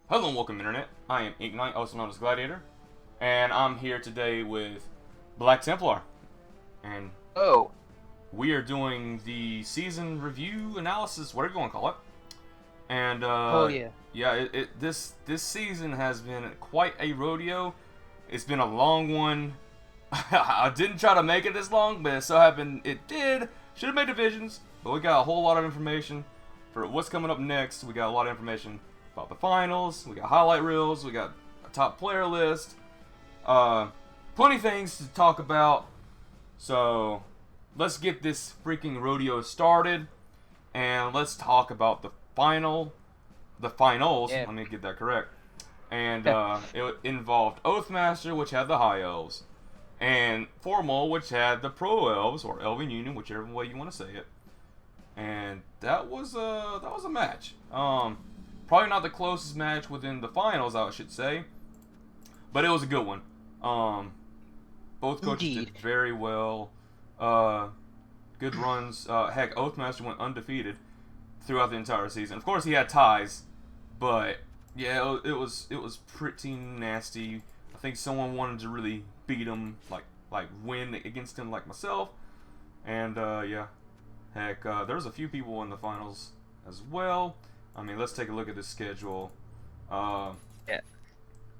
Hello and welcome, Internet. I am Ignite, also known as Gladiator, and I'm here today with Black Templar, and Oh, we are doing the season review analysis, whatever you want to call it. And oh yeah. yeah, this season has been quite a rodeo. It's been a long one. I didn't try to make it this long, but it so happened it did. Should have made divisions, but we got a whole lot of information for what's coming up next. We got a lot of information about the finals. We got highlight reels. We got a top player list. Plenty of things to talk about. So let's get this freaking rodeo started, and let's talk about the finals. Yeah. Let me get that correct. And it involved Oathmaster, which had the High Elves, and Formal, which had the Pro Elves or Elven Union, whichever way you want to say it. And that was a match. Probably not the closest match within the finals, I should say, but it was a good one. Both coaches Indeed. did very well. Good runs. Heck, Oathmaster went undefeated throughout the entire season. Of course, he had ties, but yeah, it was pretty nasty. I think someone wanted to really beat him, like win against him, like myself. And yeah, heck, there's a few people in the finals as well. I mean, let's take a look at this schedule. Yeah.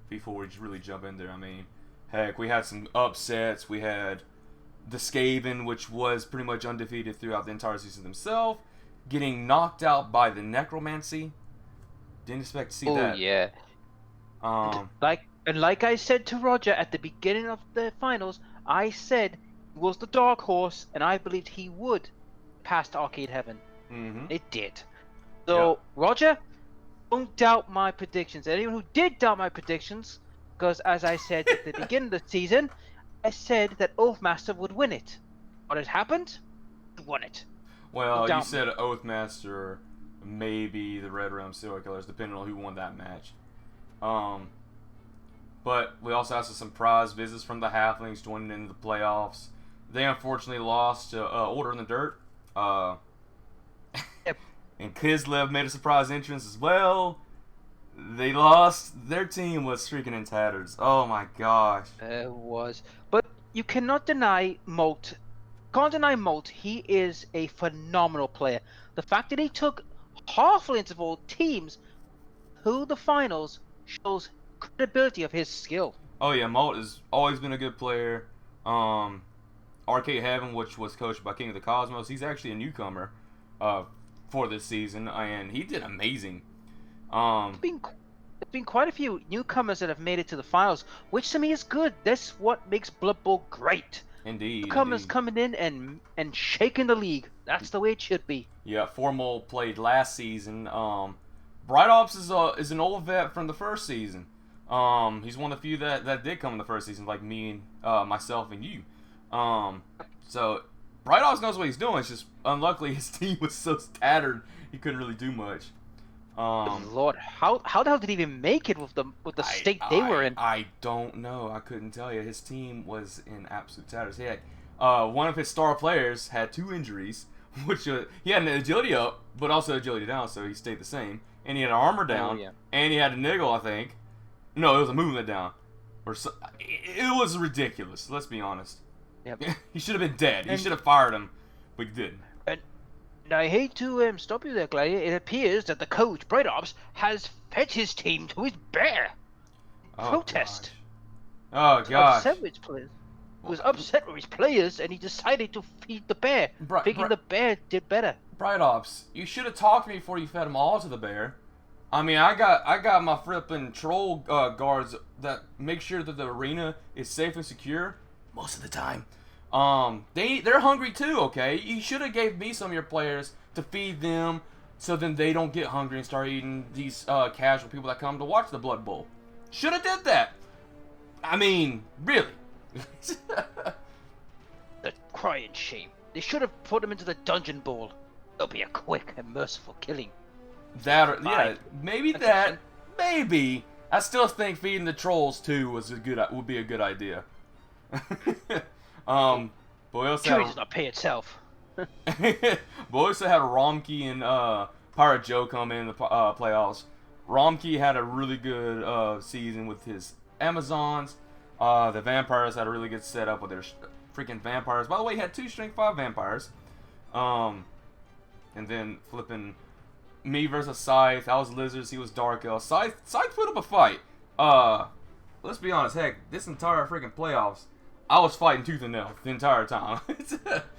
Before we really jump in there, I mean, heck, we had some upsets. We had the Skaven, which was pretty much undefeated throughout the entire season themselves, getting knocked out by the Necromancy. Didn't expect to see that. Oh yeah. Um, Like I said to Roger at the beginning of the finals, I said he was the dark horse, and I believed he would pass to Arcade Heaven. mm-hmm. It did. So Roger, don't doubt my predictions. Anyone who did doubt my predictions, because as I said at the beginning of the season, I said that Oathmaster would win it. What had happened? He won it. Well, you doubt said Oathmaster, maybe the Red Realm Serial Killers, depending on who won that match. But we also had some surprise visits from the Halflings joining in the playoffs. They unfortunately lost to Order in the Dirt. Yep. And Kislev made a surprise entrance as well. They lost. Their team was freaking in tatters. Oh my gosh. It was. But you cannot deny Molt. Can't deny Molt. He is a phenomenal player. The fact that he took halflings of all teams to the finals shows credibility of his skill. Oh yeah, Molt has always been a good player. Arcade Heaven, which was coached by King of the Cosmos, he's actually a newcomer for this season, and he did amazing. There's been quite a few newcomers that have made it to the finals, which to me is good. That's what makes Blood Bowl great. Indeed. Newcomers indeed. coming in and shaking the league. That's the way it should be. Yeah, Formal played last season. Bright Ops is an old vet from the first season. He's one of the few that did come in the first season, like me and myself and you. So Bright Ops knows what he's doing. It's just unluckily his team was so tattered he couldn't really do much. Lord, how the hell did he even make it with the state they were in? I don't know. I couldn't tell you. His team was in absolute tatters. He had one of his star players had 2 injuries, which he had an agility up, but also agility down, so he stayed the same. And he had an armor down, yeah. and he had a niggle, I think. No, it was a movement down, or so, it was ridiculous. Let's be honest. Yep. He should have been dead. He should have fired him, but he didn't. And I hate to stop you there, Gladiator. It appears that the coach, Bright Ops, has fed his team to his bear. Protest. Oh gosh. Upset with his players. He was upset with his players, and he decided to feed the bear, thinking the bear did better. Bright Ops, you should have talked to me before you fed them all to the bear. I mean, I got my flipping troll guards that make sure that the arena is safe and secure most of the time. They're hungry too. Okay, you should have gave me some of your players to feed them, so then they don't get hungry and start eating these casual people that come to watch the Blood Bowl. Should have did that. I mean, really. The crying shame. They should have put him into the dungeon bowl. It'll be a quick and merciful killing. That, or, yeah, maybe that, Attention. maybe. I still think feeding the trolls too would be a good idea. But we also Jury had, does not pay itself. but we also had Romkey and Pirate Joe come in the playoffs. Romkey had a really good season with his Amazons. The Vampires had a really good setup with their freaking Vampires. By the way, he had 2 Strength 5 Vampires. And then flipping me versus Scythe. I was Lizards, he was Dark Elf. Scythe put up a fight. Let's be honest, heck, this entire freaking playoffs, I was fighting tooth and nail the entire time.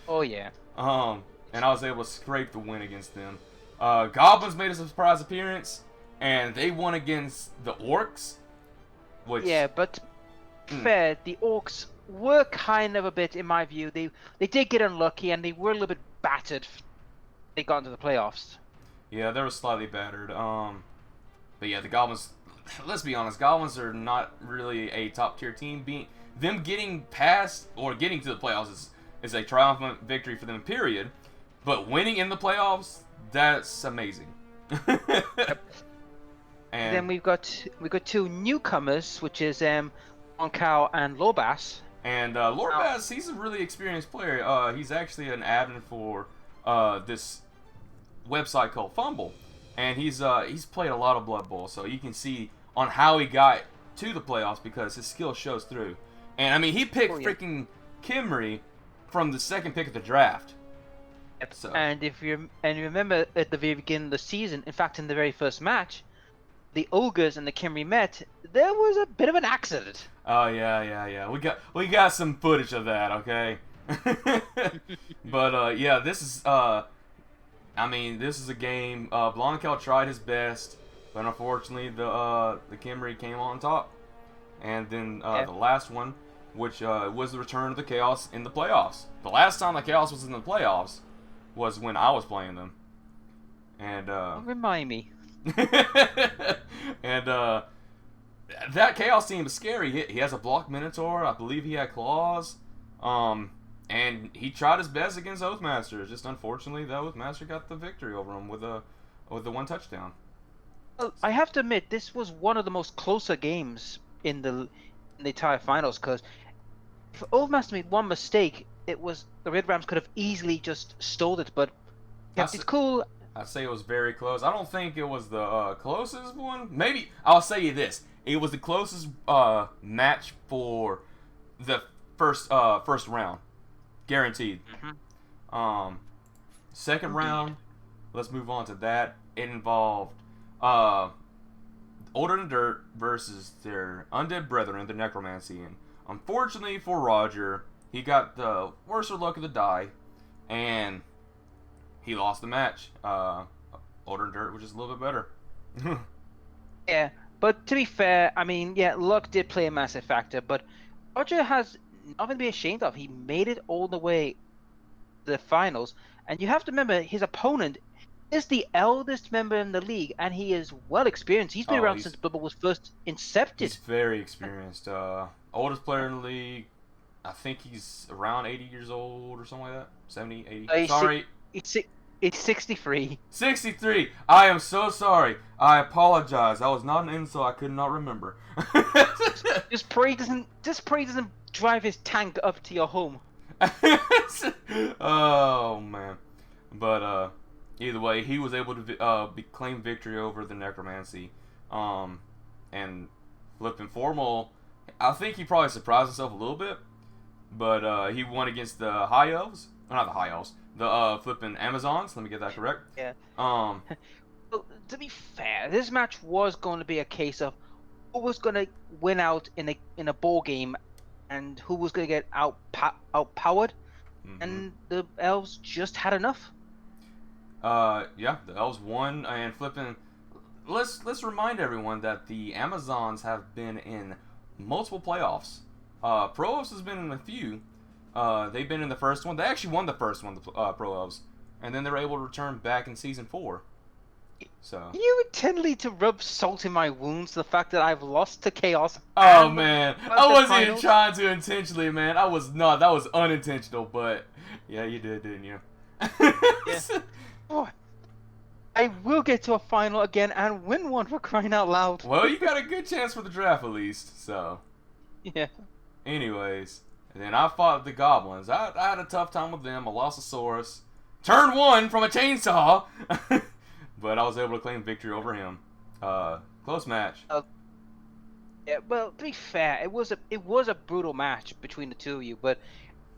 Oh yeah. And I was able to scrape the win against them. Goblins made a surprise appearance, and they won against the Orcs. Which, yeah, but fair, the Orcs were kind of a bit, in my view, they did get unlucky and they were a little bit battered. They got into the playoffs. Yeah, they were slightly battered. But yeah, the Goblins. Let's be honest, Goblins are not really a top tier team. Them getting past or getting to the playoffs is a triumphant victory for them. Period. But winning in the playoffs, that's amazing. And then we've got 2 newcomers, which is Onkao and Lobas. And Lorbass, he's a really experienced player. He's actually an admin for this website called Fumble, and he's played a lot of Blood Bowl, so you can see on how he got to the playoffs because his skill shows through. And I mean, he picked freaking Kimry from the 2nd pick of the draft. Yep. So. And you remember at the very beginning of the season, in fact, in the very first match, the Ogres and the Kimry met. There was a bit of an accident. Oh yeah. We got some footage of that, okay? But yeah, this is this is a game. Blancal tried his best, but unfortunately the Kimry came on top. And then the last one, which was the return of the Chaos in the playoffs. The last time the Chaos was in the playoffs was when I was playing them. And remind me. And that Chaos team is scary. He has a block Minotaur. I believe he had claws. And he tried his best against Oathmaster. Just unfortunately, the Oathmaster got the victory over him with the 1 touchdown. Well, I have to admit, this was one of the most closer games in the entire finals, because if Oathmaster made one mistake, it was the Red Rams could have easily just stole it, but kept it cool. I'd say it was very close. I don't think it was the closest one. Maybe I'll say you this: it was the closest match for the first round, guaranteed. Mm-hmm. Second round, let's move on to that. It involved Older than Dirt versus their undead brethren, the Necromancy. And unfortunately for Roger, he got the worst of luck of the die, and he lost the match. Older than Dirt, which is a little bit better. Yeah, but to be fair, I mean, yeah, luck did play a massive factor, but Roger has nothing to be ashamed of. He made it all the way to the finals, and you have to remember his opponent is the eldest member in the league, and he is well experienced. He's been around since Blood Bowl was first incepted. He's very experienced. Oldest player in the league. I think he's around 80 years old or something like that. 70, 80. Sorry. It's 63. 63. I am so sorry. I apologize. That was not an insult. I could not remember. Just pray he doesn't drive his tank up to your home. Oh man. But either way, he was able to claim victory over the Necromancy. And flipping Formal, I think he probably surprised himself a little bit. But he won against the High Elves. Well, not the High Elves. The flipping Amazons. Let me get that correct. Yeah. Well, to be fair, this match was going to be a case of who was going to win out in a ball game, and who was going to get outpowered, and the Elves just had enough. Yeah, the Elves won, and flipping. Let's remind everyone that the Amazons have been in multiple playoffs. Pro Elves has been in a few. They've been in the first one. They actually won the first one, the Pro Elves, and then they were able to return back in season 4. So you intendly to rub salt in my wounds, the fact that I've lost to Chaos. Oh man, I wasn't even trying to intentionally, man. I was not. That was unintentional, but yeah, you did, didn't you? Yeah. Oh, I will get to a final again and win one, for crying out loud. Well, you got a good chance for the draft at least. So yeah. Anyways, and then I fought the Goblins. I had a tough time with them. I lost a Turn 1 from a chainsaw. But I was able to claim victory over him. Close match. Yeah, well, to be fair, it was a brutal match between the two of you, but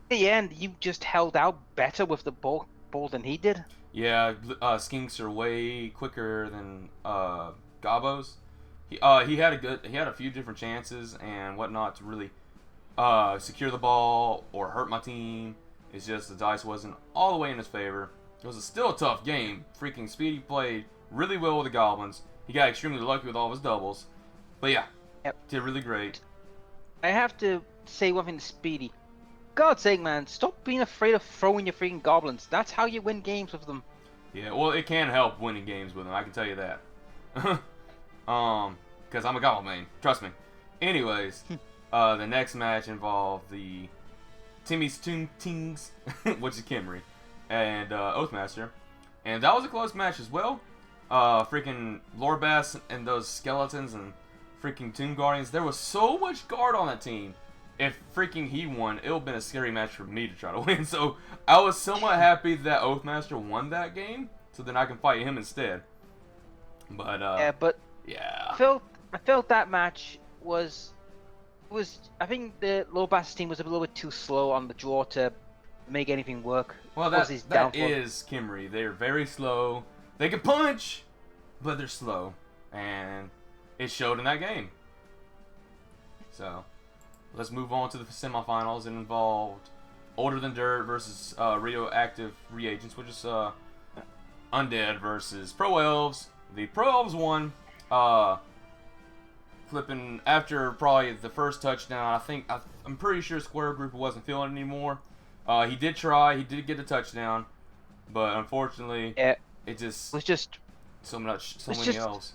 in the end, you just held out better with the ball than he did. Yeah, Skinks are way quicker than Gabos. He had a few different chances and whatnot to really secure the ball or hurt my team. It's just the dice wasn't all the way in his favor. It was still a tough game. Freaking Speedy played really well with the Goblins. He got extremely lucky with all of his doubles. But yeah, Yep. did really great. I have to say one thing to Speedy. God's sake, man, stop being afraid of throwing your freaking goblins. That's how you win games with them. Yeah, well, it can help winning games with him. I can tell you that. Because I'm a Goblin main. Trust me. Anyways, the next match involved the Timmy's Toon Tings, which is Kimry, and Oathmaster. And that was a close match as well. Freaking Lorbass and those skeletons and freaking Tomb Guardians. There was so much guard on that team. If freaking he won, it would have been a scary match for me to try to win. So I was somewhat happy that Oathmaster won that game, so then I can fight him instead. But yeah. I felt that match was I think the Lorbass team was a little bit too slow on the draw to make anything work. Well, that is Kimry. They're very slow. They can punch, but they're slow, and it showed in that game. So let's move on to the semifinals. It involved Older Than Dirt versus Radioactive Reagents, which is Undead versus Pro Elves. The Pro Elves won. Flipping after probably the first touchdown. I'm pretty sure Square Group wasn't feeling it anymore. He did try. He did get a touchdown, but unfortunately, it was just so many elves.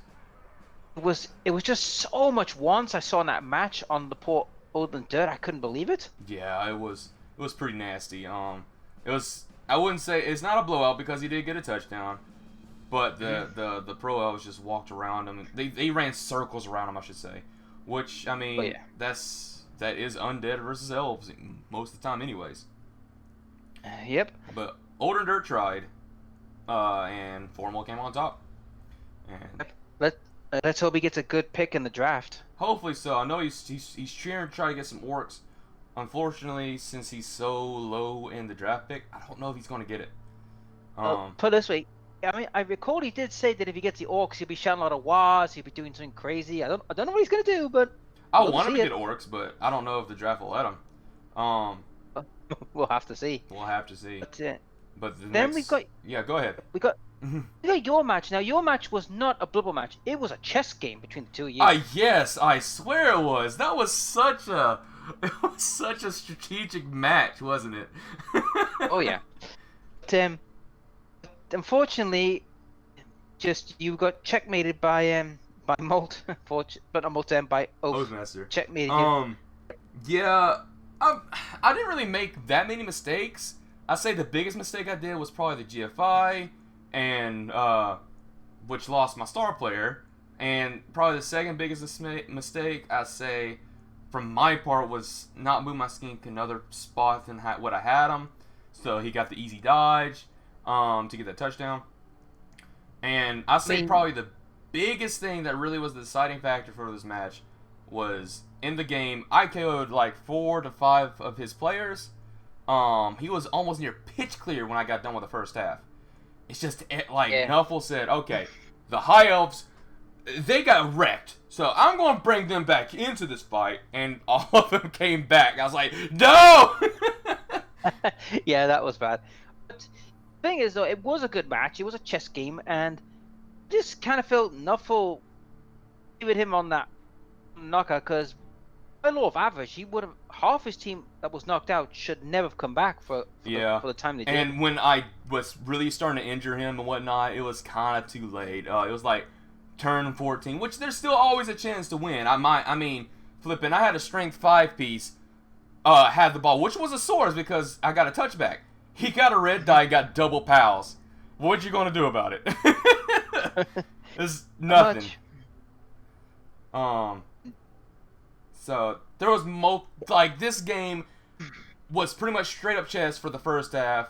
It was just so much once I saw in that match on the poor Older Than Dirt. I couldn't believe it. Yeah, it was pretty nasty. I wouldn't say it's not a blowout because he did get a touchdown. But the Pro Elves just walked around him. They ran circles around him, I should say. Which, I mean, that is Undead versus Elves most of the time anyways. Yep. But Older Dirt tried, and Formal came on top. And let's hope he gets a good pick in the draft. Hopefully so. I know he's trying to get some orcs. Unfortunately, since he's so low in the draft pick, I don't know if he's going to get it. Put it this way. I mean, I recall he did say that if he gets the orcs, he'll be shouting a lot of wahs, he'll be doing something crazy. I don't know what he's gonna do, but I want him to get orcs, but I don't know if the draft will let him. We'll have to see. We'll have to see. But go ahead. We got your match. Now your match was not a Blood Bowl match. It was a chess game between the two of you. Yes, I swear it was. That was such a strategic match, wasn't it? Oh yeah. But, unfortunately, just you got checkmated by Molt, but not Molt, by Oathmaster. Checkmated. Yeah, I didn't really make that many mistakes. I'd say the biggest mistake I did was probably the GFI, and which lost my star player. And probably the second biggest mistake I'd say, from my part, was not move my skink another spot than what I had him. So he got the easy dodge. To get that touchdown. And I say probably the biggest thing that really was the deciding factor for this match was in the game, I KO'd like 4 to 5 of his players. He was almost near pitch clear when I got done with the first half. It's just Nuffle said, okay, the High Elves, they got wrecked. So I'm going to bring them back into this fight. And all of them came back. I was like, no! Yeah, that was bad. Thing is, though, it was a good match. It was a chess game, and just kind of felt Nuffle giving him on that knockout because, by law of average, he would have half his team that was knocked out should never have come back for the time they did. And when I was really starting to injure him and whatnot, it was kind of too late. It was like turn 14, which there's still always a chance to win. I had a strength 5 piece, had the ball, which was a source because I got a touchback. He got a red die, got double pals. What you gonna do about it? There's nothing. So there was this game was pretty much straight up chess for the first half,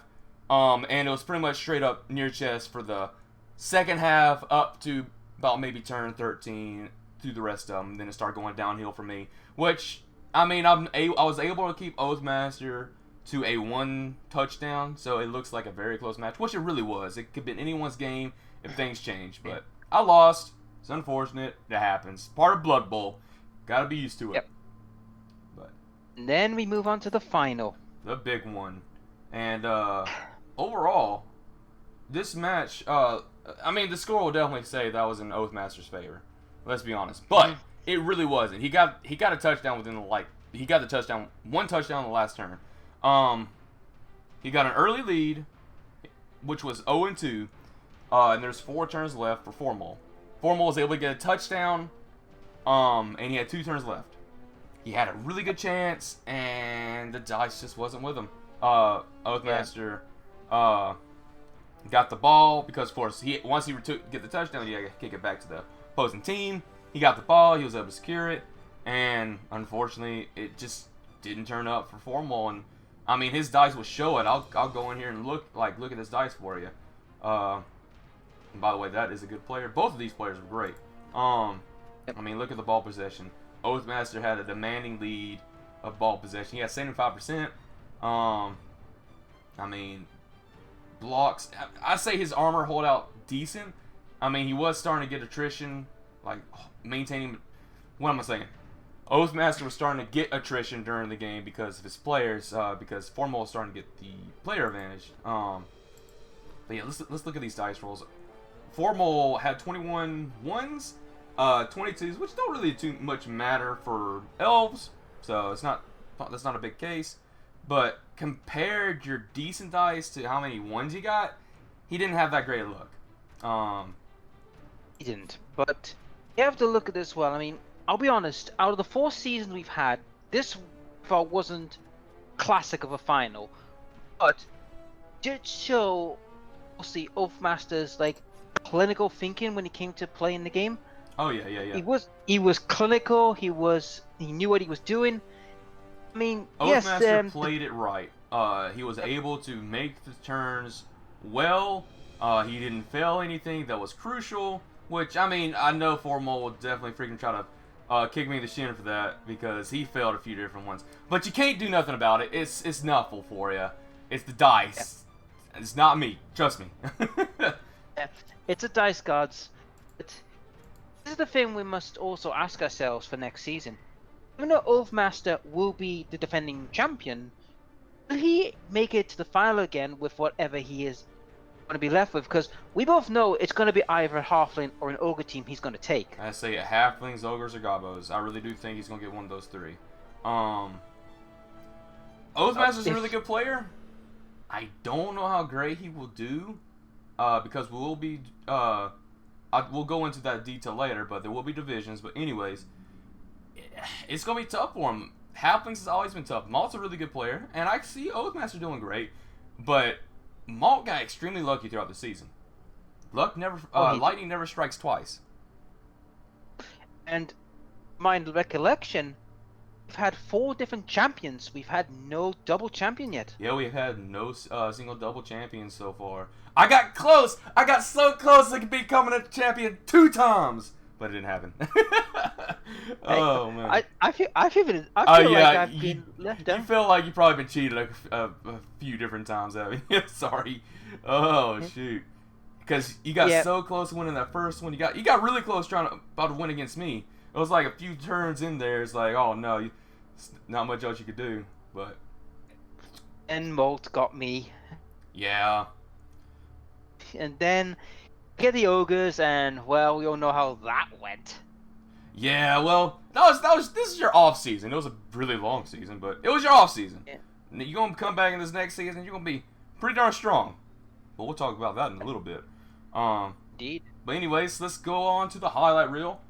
and it was pretty much straight up near chess for the second half up to about maybe turn 13 through the rest of them. Then it started going downhill for me. Which, I mean, I was able to keep Oathmaster to a 1 touchdown, so it looks like a very close match, which it really was. It could have been anyone's game if things changed, but I lost. It's unfortunate. It happens. Part of Blood Bowl. Got to be used to it. Yep. But And then we move on to the final. the big one. And overall, this match, I mean, the score will definitely say that was in Oathmaster's favor. Let's be honest. But it really wasn't. He got a touchdown within the, he got the touchdown, 1 touchdown in the last turn. He got an early lead, which was 0-2, and there's 4 turns left for Formal. Formal was able to get a touchdown, and he had 2 turns left. He had a really good chance, and the dice just wasn't with him. Oathmaster got the ball because, of course, once he get the touchdown, he had to kick it back to the opposing team. He got the ball, he was able to secure it, and unfortunately, it just didn't turn up for Formal. And I mean, his dice will show it. I'll go in here and look at his dice for you. And by the way, that is a good player. Both of these players were great. I mean, look at the ball possession. Oathmaster had a demanding lead of ball possession. He had 75%. I mean, blocks. I say his armor holdout decent. I mean, he was starting to get attrition, like maintaining. What am I saying? Oathmaster was starting to get attrition during the game because of his players, because Formal was starting to get the player advantage. But yeah, let's look at these dice rolls. Formal had 21 ones, 22s, which don't really too much matter for elves, so that's not a big case. But compared your decent dice to how many ones you got, he didn't have that great a look. He didn't, but you have to look at this well. I mean, I'll be honest, out of the 4 seasons we've had, this wasn't classic of a final, but did show, obviously, Oathmaster's like clinical thinking when he came to play in the game. Oh yeah. He was clinical. He knew what he was doing. I mean, Oathmaster played it right. He was able to make the turns well. He didn't fail anything that was crucial. Which, I mean, I know Formal will definitely freaking try to kick me in the shin for that because he failed a few different ones. But you can't do nothing about it. It's Nuffle for you. It's the dice. Yeah. It's not me. Trust me. Yeah, it's a dice gods. But this is the thing we must also ask ourselves for next season. Even though Oathmaster will be the defending champion, will he make it to the final again with whatever he is going to be left with? Because we both know it's going to be either a halfling or an ogre team he's going to take. I say halflings, ogres, or gobos. I really do think he's going to get one of those 3. Oathmaster's a really good player. I don't know how great he will do because we'll be we'll go into that detail later, but there will be divisions. But anyways, it's going to be tough for him. Halflings has always been tough. Malt's a really good player, and I see Oathmaster doing great, but Malt got extremely lucky throughout the season. Lightning never strikes twice. And my recollection, we've had 4 different champions. We've had no double champion yet. Yeah, we've had no single double champion so far. I got close. I got so close I could be becoming a champion 2 times, but it didn't happen. Oh man. I feel like I've been left out. You feel like you've probably been cheated a few different times, haven't you? Sorry. Oh shoot. Because you got so close to winning that first one. You got really close about to win against me. It was like a few turns in there. It's like, oh no, not much else you could do. But and Molt got me. Yeah. And then get the ogres, and well, we all know how that went. Yeah, well, this is your off season. It was a really long season, but it was your off season. Yeah. You're gonna come back in this next season. You're gonna be pretty darn strong. But we'll talk about that in a little bit. Indeed. But anyways, let's go on to the highlight reel,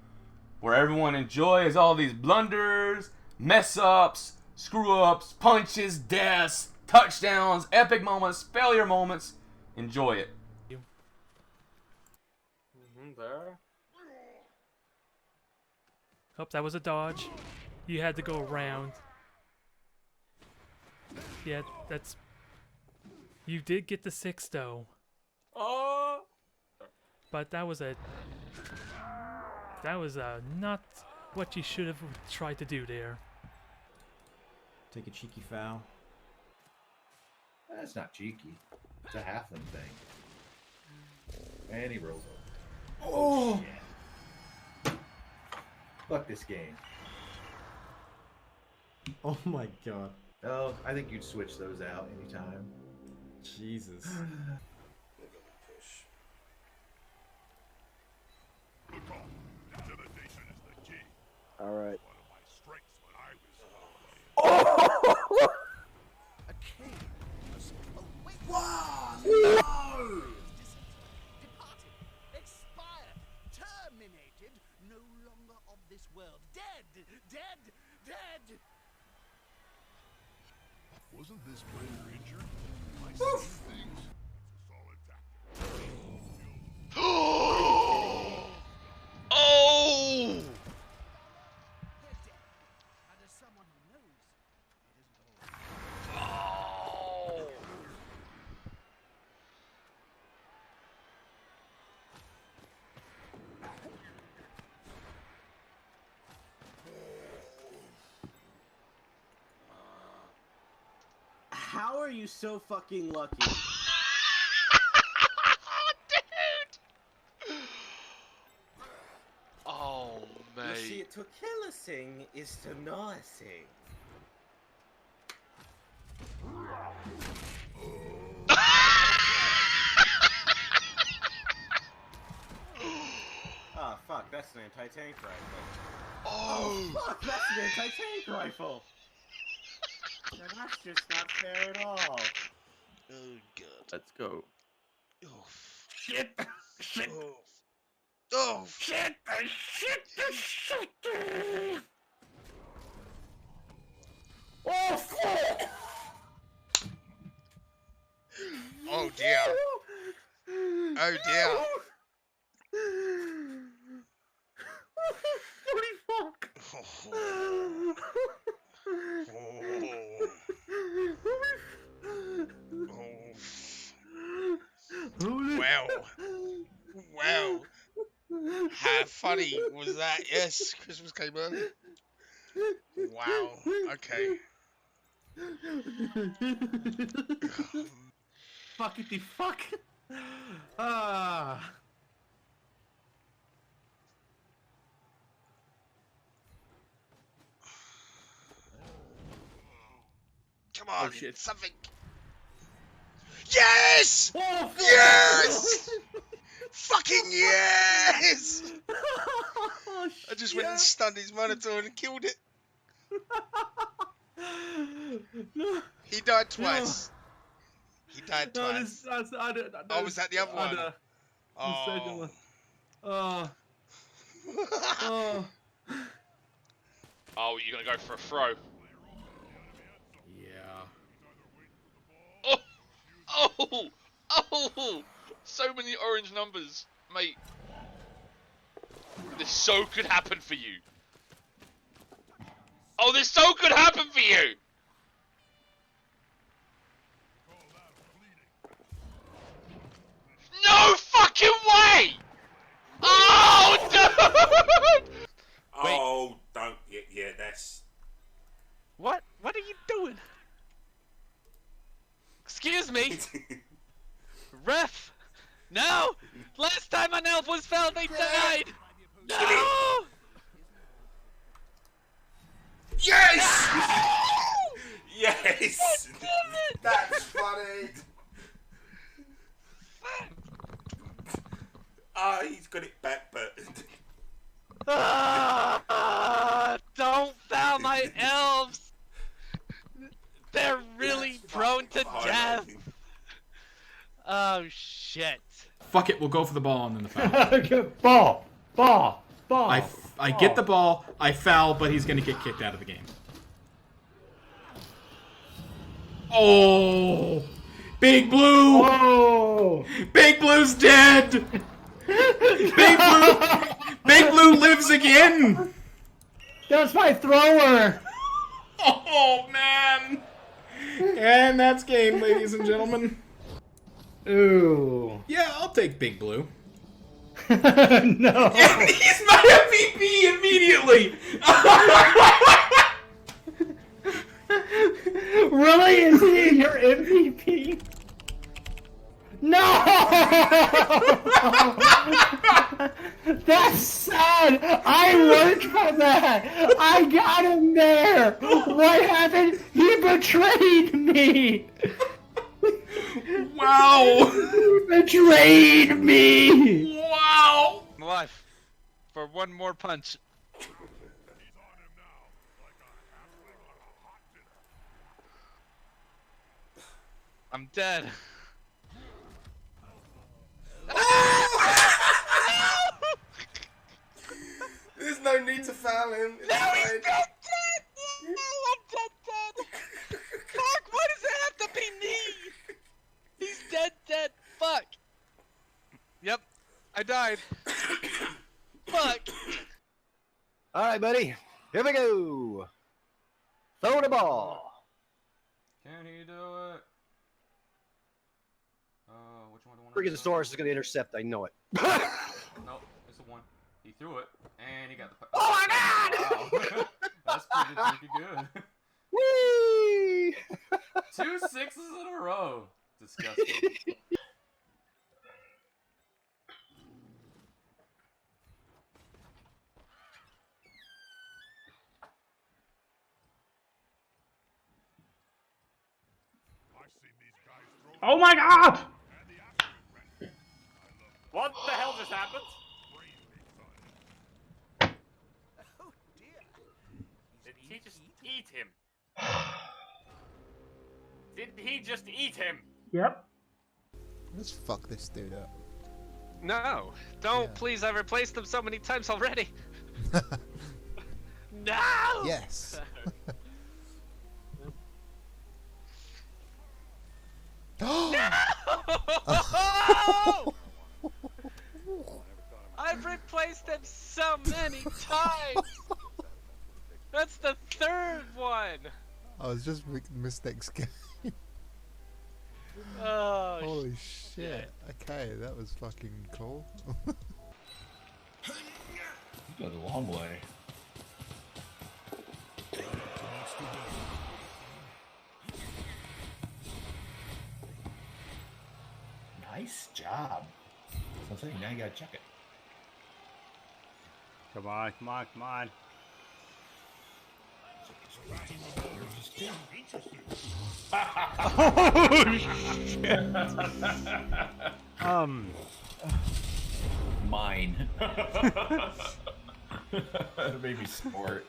where everyone enjoys all these blunders, mess ups, screw ups, punches, deaths, touchdowns, epic moments, failure moments. Enjoy it. There. Oh, that was a dodge. You had to go around. Yeah, that's... You did get the 6, though. Oh! But that was a That was not what you should have tried to do there. Take a cheeky foul. That's not cheeky. It's a halfling thing. And he rolls over. Oh, shit. Fuck this game. Oh my god. Oh, I think you'd switch those out anytime. Jesus. All right. Departed, expired, terminated, no longer of this world. Dead, dead, dead. Wasn't this player injured? I see things. It's a solid tactic. Oh! They're dead. And as someone who knows, it isn't all. Oh! How are you so fucking lucky? Dude! Oh, You see, mate. to kill a thing is to know a thing. Oh fuck, that's an anti-tank rifle. Oh! Fuck, that's an anti-tank rifle! Now, that's just not fair at all. Oh, God. Let's go. Oh, Shit! Shit! oh. Oh, Shit! Shit! Oh fuck! oh dear. Oh, dear. Holy fuck! Oh. Holy Wow. Wow. How funny was that? Yes, Christmas came early. Wow. Okay. Fuckity fuck! Ah! Come on. Oh, shit. Something. Yes! Oh, Yes! Fucking yes! Oh, I just went and shit. stunned his monitor and killed it. No, He died twice. He died no, twice. oh, was that the other one? The second Oh. one. Oh. Oh. Oh, you're gonna go for a throw. Yeah. Oh! Oh! So many orange numbers, mate. This so could happen for you. Oh, this so could happen for you! No fucking way! Oh, dude! Oh, don't. Yeah, that's. What? What are you doing? Excuse me, ref. No. Last time an elf was felled, they died. No. Yes! Yes! That's funny! Ah, he's got it back, but. Don't foul my elves. They're really prone to death. Oh shit. Fuck it, we'll go for the ball and then the foul. Ball! I get the ball, I foul, but he's gonna get kicked out of the game. Oh! Big Blue! Oh! Big Blue's dead! Big Blue lives again! That's my thrower! Oh, man! And that's game, ladies and gentlemen. Ooh. Yeah, I'll take Big Blue. No. And he's my MVP immediately. Really? Is he your MVP? No! That's sad! I worked for that! I got him there! What happened? He betrayed me! Wow! He betrayed me! Wow! Life. For one more punch. I'm dead. There's no need to foul him. It's No, he's fine. dead, dead! No, I'm dead, dead! Fuck, why does it have to be me? He's dead, dead, fuck! Yep, I died. Fuck! Alright, buddy. Here we go. Throw the ball. Can he do it? Which one do I want Freaking Soros is going to intercept. I know it. Nope, it's a 1. He threw it, and he got the. Oh my god! Wow. That's pretty good. Whee! 2 sixes in a row. Disgusting. Oh my god! What the hell just happened? Oh dear. Did he just eat him? Did he just eat him? Yep. Let's fuck this dude up. No, don't Yeah. please, I've replaced them so many times already. No! Yes. No! I've replaced them so many times! That's the third one! I was just making mistakes. Oh, Holy shit. Okay, that was fucking cool. You got a long way. Nice job. So I'm saying, now you gotta check it. Come on, come on, come on. Mine. That made me sport.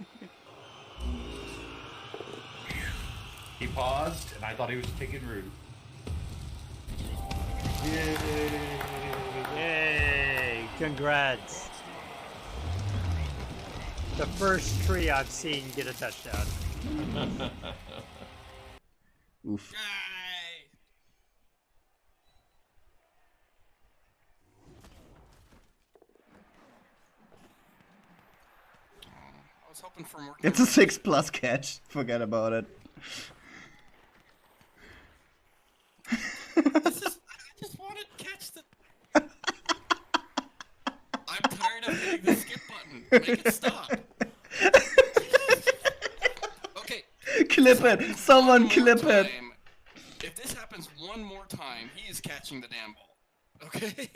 He paused, and I thought he was taking root. Yay! Congrats. The first tree I've seen get a touchdown. Oof. I was hoping for more. It's a 6+ catch. Forget about it. I just want to catch the. I'm tired of hitting the skip button. Make it stop. Okay. Clip it. Someone clip it. Time, if this happens one more time, he is catching the damn ball. Okay.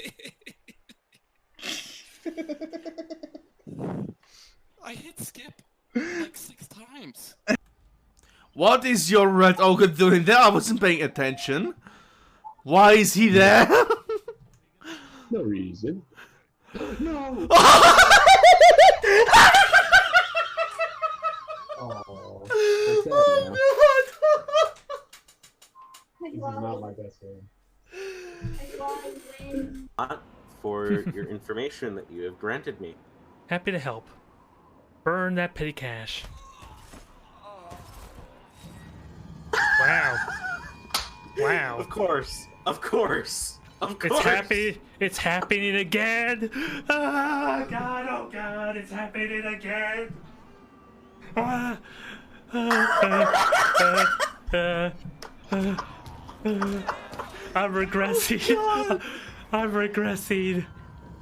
I hit skip like 6 times. What is your red ogre doing there? I wasn't paying attention. Why is he there? No reason. No. Oh, that's sad now. This is not my best game. For your information that you have granted me. Happy to help. Burn that petty cash. Wow. Wow. Of course. Of course. Of course. It's happening again. Ah, God, oh God, it's happening again. Ah, I'm regressing. I'm regressing.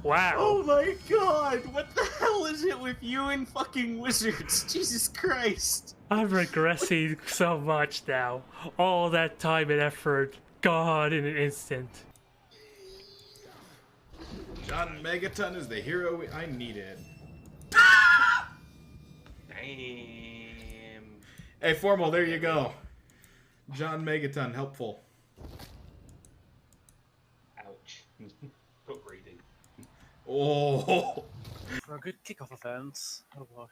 Wow. Oh my god! What the hell is it with you and fucking wizards? Jesus Christ! I'm regressing so much now. All that time and effort gone in an instant. John Megaton is the hero I needed. Damn. Hey, Formal, there you go. John Megaton, helpful. Ouch. Good reading. Oh. For a good kickoff offense. Oh boy.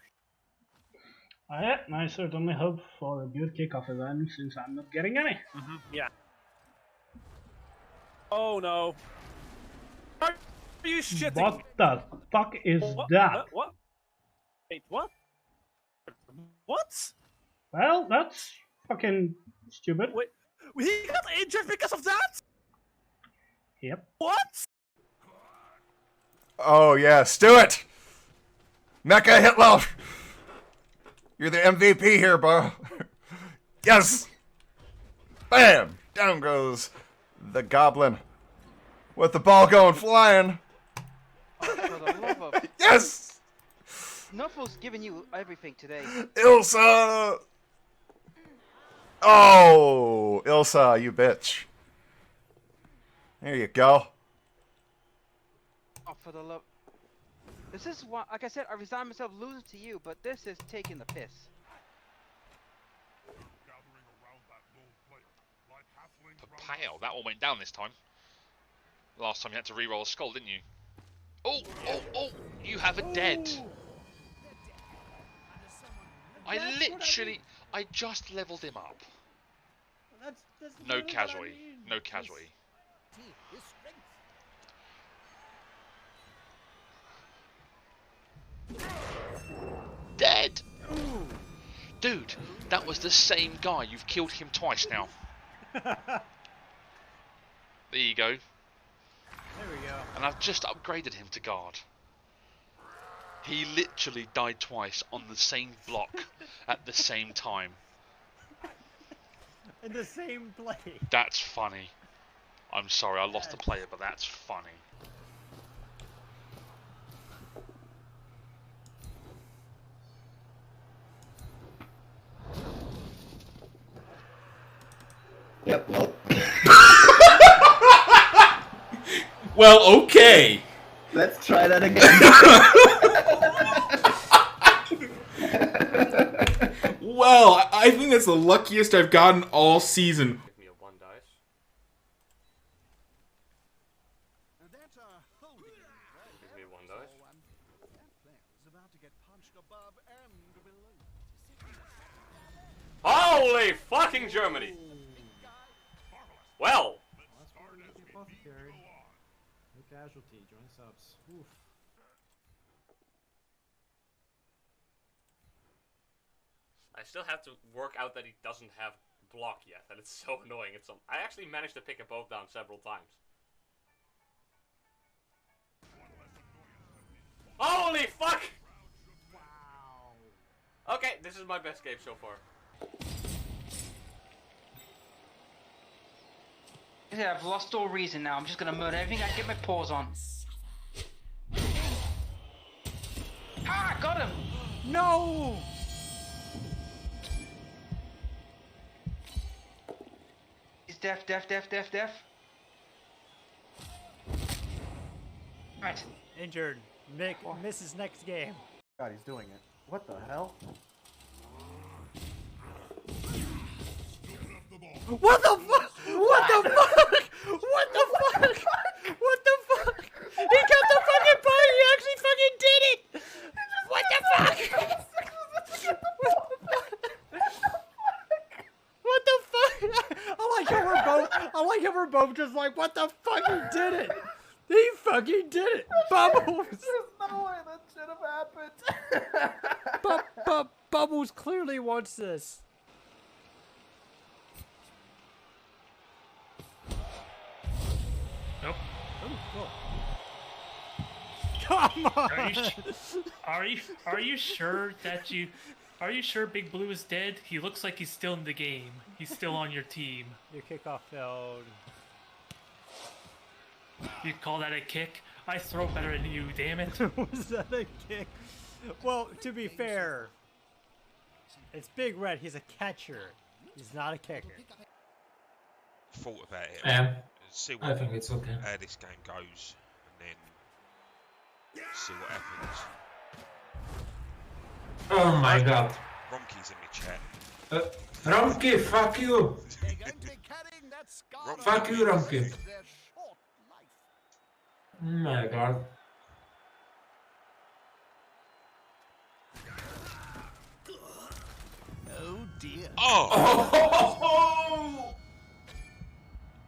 I certainly hope for a good kickoff event since I'm not getting any. Yeah. Oh no. Are you shitting? What the fuck is What? that? What? Wait, what? What? Well, that's fucking stupid. Wait, he got injured because of that? Yep. What? Oh yes, do it! Mecha Hitler! You're the MVP here, bro. Yes! Bam! Down goes the goblin. With the ball going flying. For the love of... Yes! Snuffle's giving you everything today. Ilsa! Oh, Ilsa, you bitch. There you go. Oh, for the love... This is why, like I said, I resigned myself losing to you, but this is taking the piss. Pow, that one went down this time. Last time you had to re-roll a skull, didn't you? Oh, oh, oh! You have a dead. I just leveled him up. That's No casually. No casually. Dead! Dude, that was the same guy. You've killed him twice now. There you go. There we go. And I've just upgraded him to guard. He literally died twice on the same block at the same time. In the same play. That's funny. I'm sorry, I lost the player, but that's funny. Yep, well. Well, okay. Let's try that again. Well, I think that's the luckiest I've gotten all season. Give me a 1 dice. Give me a 1 dice. Holy fucking Germany! Well! No casualty, join subs. Oof. I still have to work out that he doesn't have block yet, and it's so annoying. I actually managed to pick a both down several times. Holy fuck! Wow. Okay, this is my best game so far. Yeah, I've lost all reason now. I'm just gonna murder everything I can get my paws on. Ah, got him! No! He's deaf, deaf, deaf, deaf, deaf. Right. Injured. Nick misses next game. God, he's doing it. What the hell? What the fuck? What the fuck? What the fuck? What the fuck? He kept the fucking point. He actually fucking did it. What the fuck? What the fuck? I like how we're both just like, what the fuck? He did it. He fucking did it. Bubbles. There's no way that should have happened. Bubbles clearly wants this. Nope. Oh, cool. Come on! Are you sure that you... Are you sure Big Blue is dead? He looks like he's still in the game. He's still on your team. Your kickoff failed. You call that a kick? I throw better than you, damn it. Was that a kick? Well, to be fair, it's Big Red. He's a catcher. He's not a kicker. Thought about it. Yeah, See I think it's okay. How this game goes, and then see what happens. Oh my god. Ronky's in the chat. Romky, fuck you! Fuck you, Romky. Oh my god. Oh dear. Oh!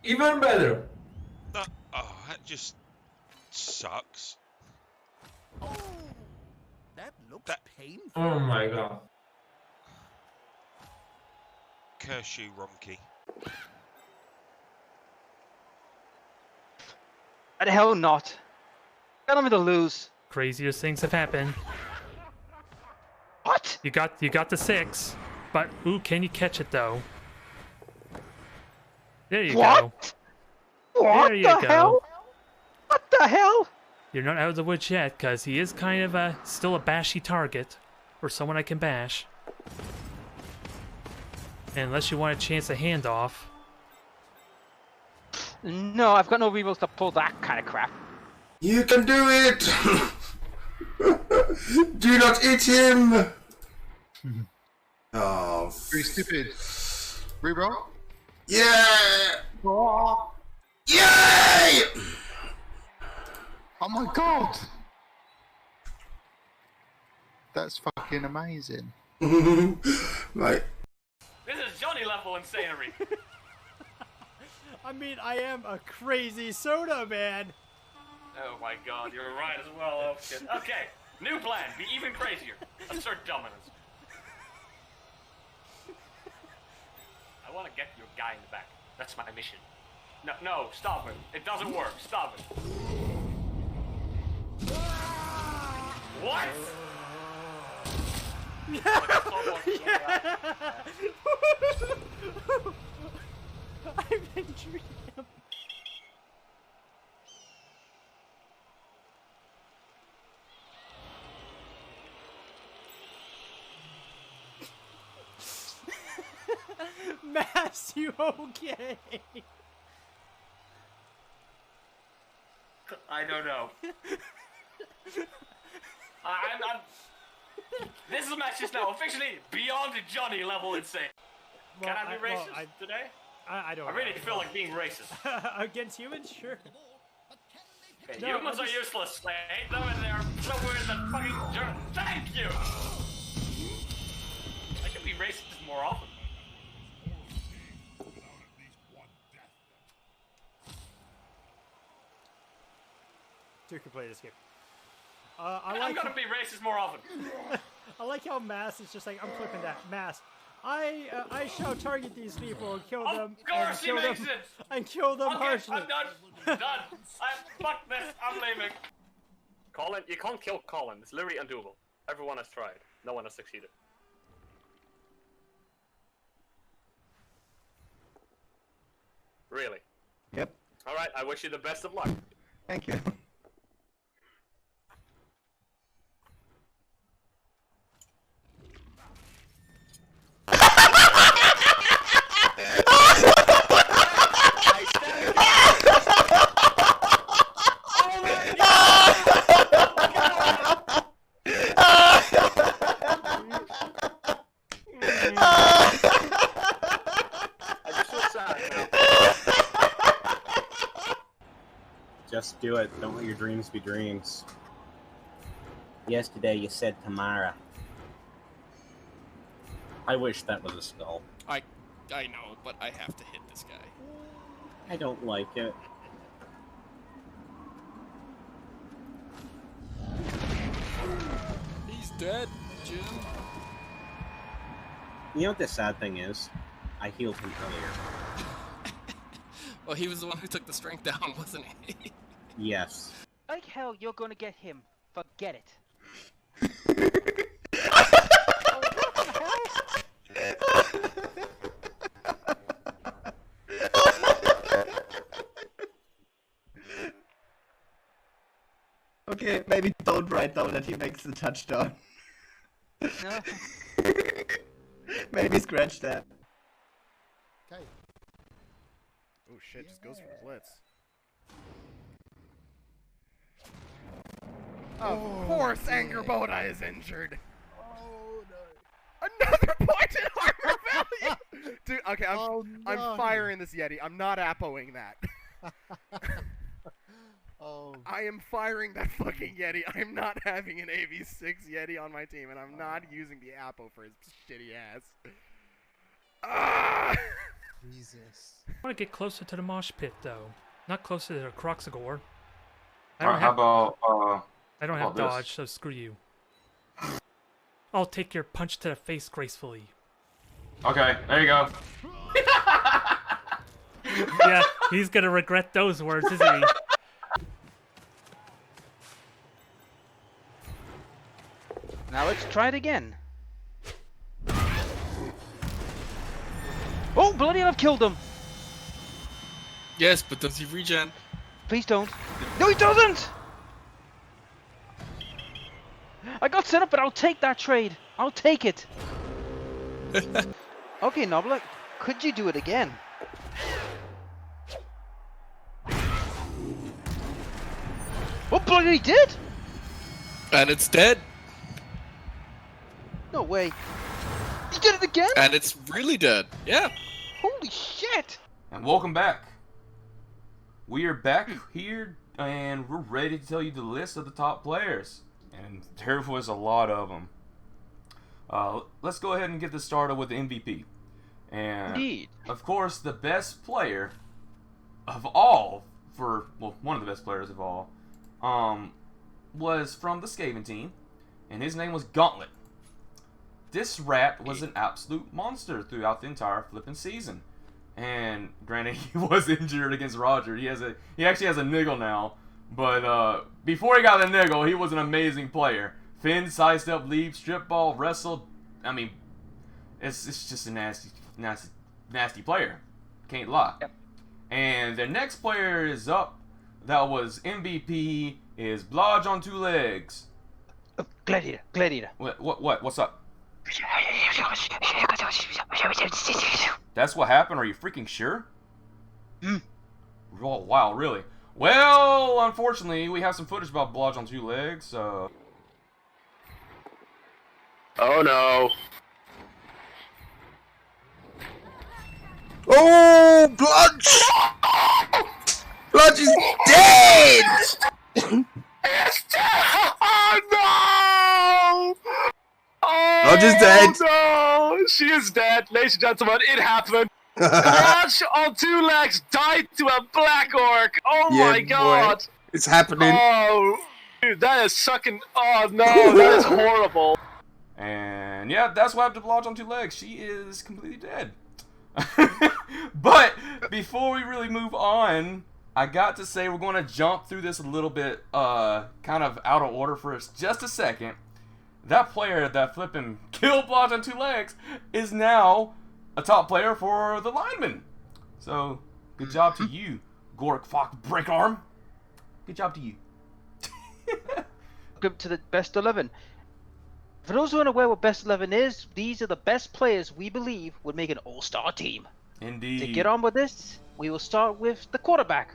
Even better. No, oh, that just sucks. Oh, that looks painful. Oh my god. Curse you, Ronky. Why the hell not? Got him to lose. Craziest things have happened. What? You got the 6, but ooh, can you catch it though? There you go. What There you the go. hell? What the hell? You're not out of the woods yet, cause he is kind of still a bashy target, or someone I can bash. And unless you want a chance to hand off. No, I've got no rerolls to pull that kind of crap. You can do it! Do not eat him! Oh. Very stupid. Reroll? Yeah! Yay! Oh my god! That's fucking amazing. Right. This is Johnny level insanity. I mean, I am a crazy soda man. Oh my god, you're right as well. Oh shit. Okay, new plan. Be even crazier. Assert dominance. I want to get your guy in the back. That's my mission. No, no, stop it. It doesn't work. Stop it. What? I've been treating him. Mass, you okay? I don't know. I'm This match is now officially beyond Johnny level insane. Well, Can I be racist today? I don't I really know. feel like being racist. Against humans? Sure. Okay, No, humans I'm are just- useless. I hate them and they're somewhere in the fucking dirt. Thank you! I should be racist more often. To complete escape. I'm gonna be racist more often. I like how Mass is just like, I'm flipping that. Mass. I shall target these people and kill them. Of course he makes it! And kill them Okay, harshly. I'm done. Done. Fuck this. I'm leaving. Colin, you can't kill Colin. It's literally undoable. Everyone has tried. No one has succeeded. Really? Yep. Alright, I wish you the best of luck. Thank you. Just do it. Don't let your dreams be dreams. Yesterday you said Tamara. I wish that was a skull. I know, but I have to hit this guy. I don't like it. He's dead, Jim. You know what the sad thing is? I healed him earlier. Well, he was the one who took the strength down, wasn't he? Yes. Like hell, you're gonna get him. Forget it. Okay, maybe don't write down that he makes the touchdown. No. Maybe scratch that. Okay. Oh shit, just goes for the blitz. Of course, Anger Boda is injured. Oh no. Another point in armor value! Dude, okay, Oh, I'm no. firing this Yeti. I'm not appoing that. Oh. I am firing that fucking Yeti. I'm not having an AV6 Yeti on my team, and I'm not using the Apo for his shitty ass. Ah! Jesus. I want to get closer to the mosh pit, though. Not closer to the Croxagore. Alright, how about I don't how have about this? dodge, so screw you. I'll take your punch to the face gracefully. Okay, there you go. Yeah, he's gonna regret those words, isn't he? Now let's try it again. Oh, bloody hell, I've killed him! Yes, but does he regen? Please don't. No, he doesn't! I got set up, but I'll take that trade. I'll take it. Okay, Nobla, could you do it again? Oh, bloody he did! And it's dead. No way. He did it again? And it's really dead. Yeah. Holy shit! And welcome back. We are back here, and we're ready to tell you the list of the top players. And there was a lot of them. Let's go ahead and get this started with the MVP. And Indeed. of course, the best player of all, one of the best players of all, was from the Skaven team, and his name was Gauntlet. This rat was an absolute monster throughout the entire flipping season. And granted, he was injured against Roger. He actually has a niggle now. But before he got the niggle, he was an amazing player. Finn, sidestep, leap, strip ball, wrestle. I mean, it's just a nasty player. Can't lie. Yep. And the next player is up. That was MVP. Is Blodge on 2 legs. Gladiator. What's up? That's what happened? Are you freaking sure? Oh, wow, really? Well, unfortunately, we have some footage about Blodge on 2 legs, so... Oh no. Oh, Blodge! Blodge is dead! It's dead! Oh no! Oh Blodge is dead. no! She is dead, ladies and gentlemen. It happened. Blodge on 2 legs died to a black orc. Oh Yeah, my god! boy. It's happening. Oh, dude, that is sucking. Oh no, that is horrible. And yeah, that's what happened to Blodge on 2 legs. She is completely dead. But before we really move on, I got to say we're going to jump through this a little bit, kind of out of order for just a second. That player that flipping killed Blodge on 2 legs is now a top player for the lineman. So, good job to you, Gork Fox Breakarm. Good job to you. Welcome to the best 11. For those who aren't aware what best 11 is, these are the best players we believe would make an all-star team. Indeed. To get on with this, we will start with the quarterback,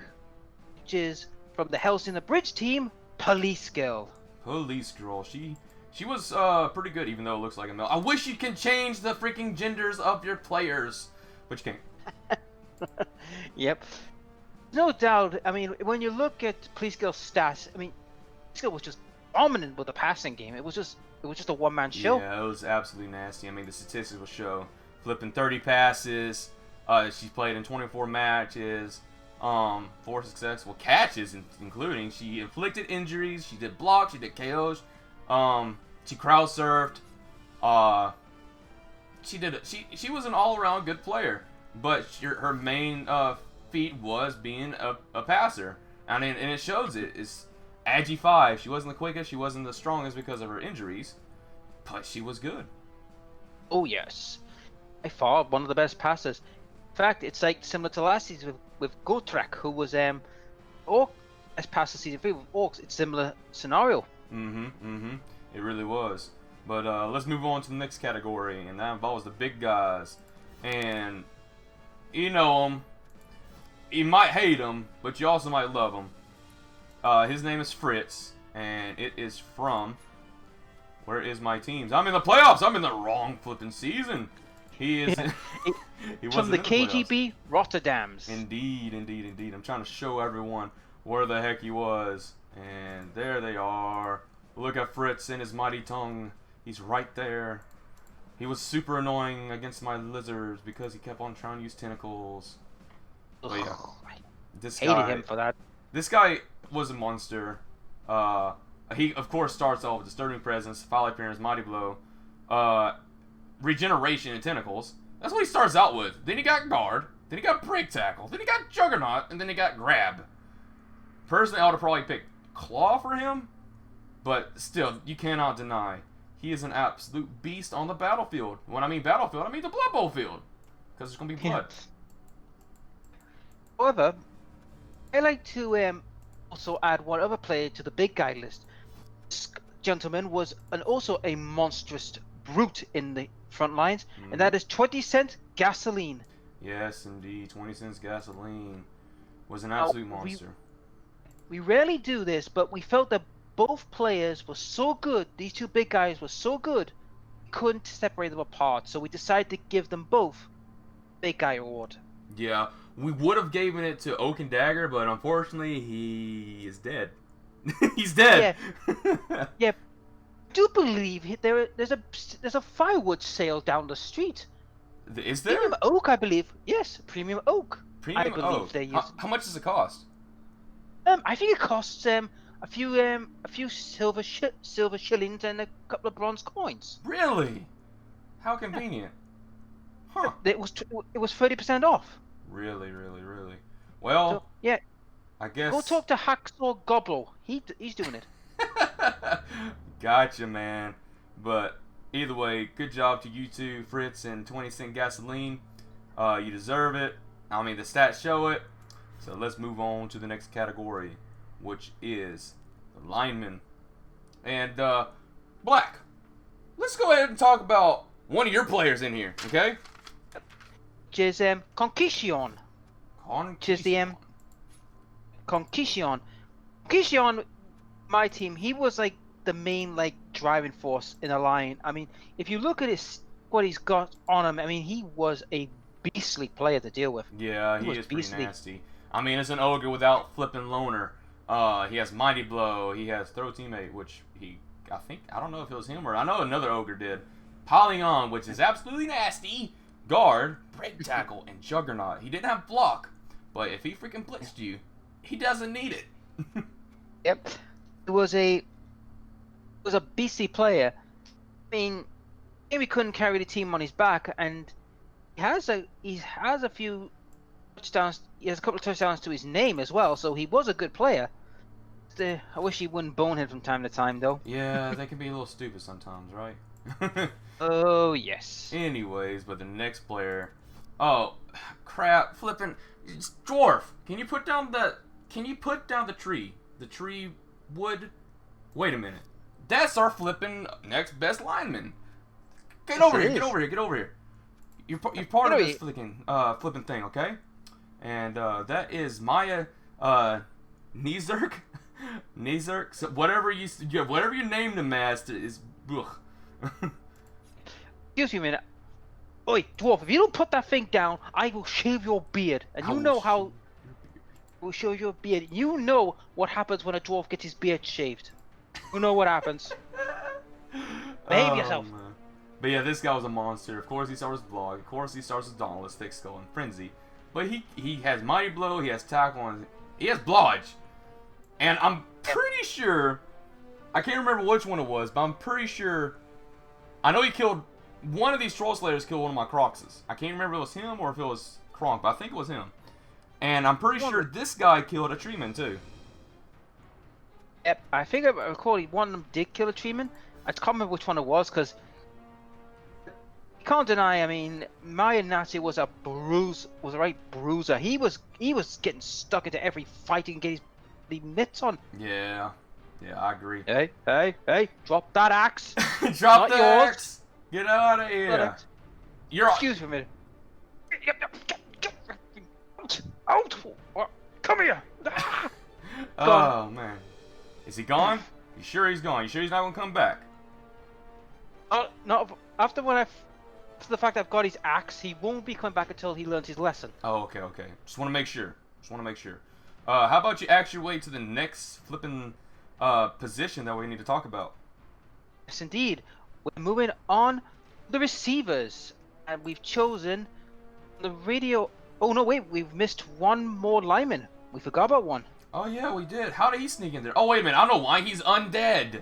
which is from the House in the Bridge team, Police Girl. Police Girl. She was pretty good, even though it looks like a male. I wish you can change the freaking genders of your players, but you can't. Yep. No doubt. I mean, when you look at Police Girl's stats, I mean, Police Girl was just dominant with the passing game. It was just a one-man show. Yeah, it was absolutely nasty. I mean, the statistics will show flipping 30 passes. She played in 24 matches. 4 successful catches, including she inflicted injuries. She did blocks. She did KOs. She crowd surfed. She was an all-around good player, but her main feat was being a passer. And it shows it. It's Agi 5. She wasn't the quickest. She wasn't the strongest because of her injuries, but she was good. Oh yes, by far one of the best passers. In fact, it's like similar to last season with Gotrek, who was as past the season 3 with Orcs, it's similar scenario. It really was. But let's move on to the next category, and that involves the big guys. And you know him. You might hate him, but you also might love him. His name is Fritz, and it is from... Where is my teams? I'm in the playoffs! I'm in the wrong flipping season! He is... he From the wasn't in KGB Rotterdams. Indeed, indeed, indeed. I'm trying to show everyone where the heck he was. And there they are. Look at Fritz and his mighty tongue. He's right there. He was super annoying against my lizards because he kept on trying to use tentacles. But yeah, this Hated guy, him for that. This guy was a monster. He, of course, starts off with Disturbing Presence, Foul Appearance, Mighty Blow, Regeneration, and Tentacles. That's what he starts out with. Then he got Guard, then he got Break Tackle, then he got Juggernaut, and then he got Grab. Personally, I would have probably picked Claw for him, but still, you cannot deny he is an absolute beast on the battlefield. When I mean battlefield, I mean the Blood Bowl field, because there's going to be blood. However, I like to also add one other player to the big guy list. This gentleman was also a monstrous brute in the front lines, and that is 20 Cent Gasoline. Yes, indeed. 20 Cents Gasoline was an absolute monster. We rarely do this, but we felt that both players were so good, these two big guys were so good, we couldn't separate them apart, so we decided to give them both Big Guy Award. Yeah, we would have given it to Oak and Dagger, but unfortunately, he is dead. He's dead. Yeah. I do believe there's a firewood sale down the street. Is there? Premium Oak, I believe. Yes, Premium Oak. Premium I believe Oak. they use. How much does it cost? I think it costs a few silver shillings and a couple of bronze coins. Really? How convenient. Huh. It was 30% off. Really, really, really. Well, So, yeah. I guess. Go talk to Hacksaw Goblo. He's doing it. Gotcha, man. But either way, good job to you two, Fritz and 20 Cent Gasoline. You deserve it. I mean, the stats show it. So let's move on to the next category, which is the lineman. And Black, let's go ahead and talk about one of your players in here, okay? Which is Conquision. Which is the Conquision. Conquision, my team, he was like the main driving force in the line. I mean, if you look at what he's got on him, I mean, he was a beastly player to deal with. Yeah, he is pretty nasty. I mean, it's an ogre without flipping loner. He has Mighty Blow. He has Throw Teammate, which I don't know if it was him or I know another ogre did. Piling On, which is absolutely nasty. Guard, Break Tackle, and Juggernaut. He didn't have Block, but if he freaking blitzed you, he doesn't need it. Yep. It was a beastly player. I mean, maybe couldn't carry the team on his back, and he has a few touchdowns. He has a couple of touchdowns to his name as well, so he was a good player. I wish he wouldn't bonehead from time to time, though. Yeah, they can be a little stupid sometimes, right? Oh yes. Anyways, but the next player, oh crap, flipping dwarf. Can you put down the tree? The tree wood. Wait a minute. That's our flipping next best lineman. Get over here. Get over here. Get over here. You're part of this flipping thing, okay? And that is Maya Nizerk. Nizerk. So whatever you named him as is. Ugh. Excuse me a minute. Oi, dwarf! If you don't put that thing down, I will shave your beard. And you know how. We'll shave your beard. You know what happens when a dwarf gets his beard shaved. You know what happens. Behave yourself. Man. But yeah, this guy was a monster. Of course, he starts with Vlog. Of course, he starts with Dauntless, Thick Skull, and Frenzy. But he has Mighty Blow, he has Tackle, and he has Blodge. And I'm pretty sure, I can't remember which one it was, but I'm pretty sure, I know he killed, one of these Troll Slayers killed one of my Croxes. I can't remember if it was him or if it was Kronk, but I think it was him. And I'm pretty sure this guy killed a Treeman too. Yep, I think I recall one of them did kill a Treeman. I can't remember which one it was, because you can't deny, I mean, Maya Nazi was a right bruiser. He was getting stuck into every fight he can get his the mitts on. Yeah. Yeah, I agree. Hey, drop that axe. Drop Not the yours. axe. Get out of here. Axe. You're. Excuse me a minute. Out! Come here. Oh man. Is he gone? You sure he's gone? You sure he's not gonna come back? No. After the fact I've got his axe, he won't be coming back until he learns his lesson. Oh, okay. Just want to make sure. How about you act your way to the next flipping position that we need to talk about? Yes, indeed. We're moving on the receivers, and we've chosen the radio. Oh no, wait, we've missed one more lineman. We forgot about one. Oh yeah, we did. How did he sneak in there? Oh wait a minute, I know why. He's undead.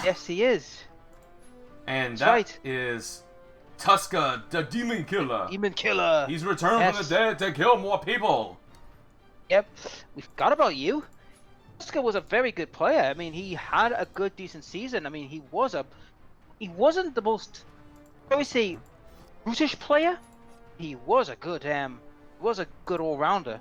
Yes, he is. And That's that is Tuska, the Demon Killer. Demon Killer. He's returned from the dead to kill more people. Yep, we forgot about you. Tuska was a very good player. I mean, he had a good, decent season. I mean, he wasn't the most, I would say, brutish player. He was a good, all-rounder.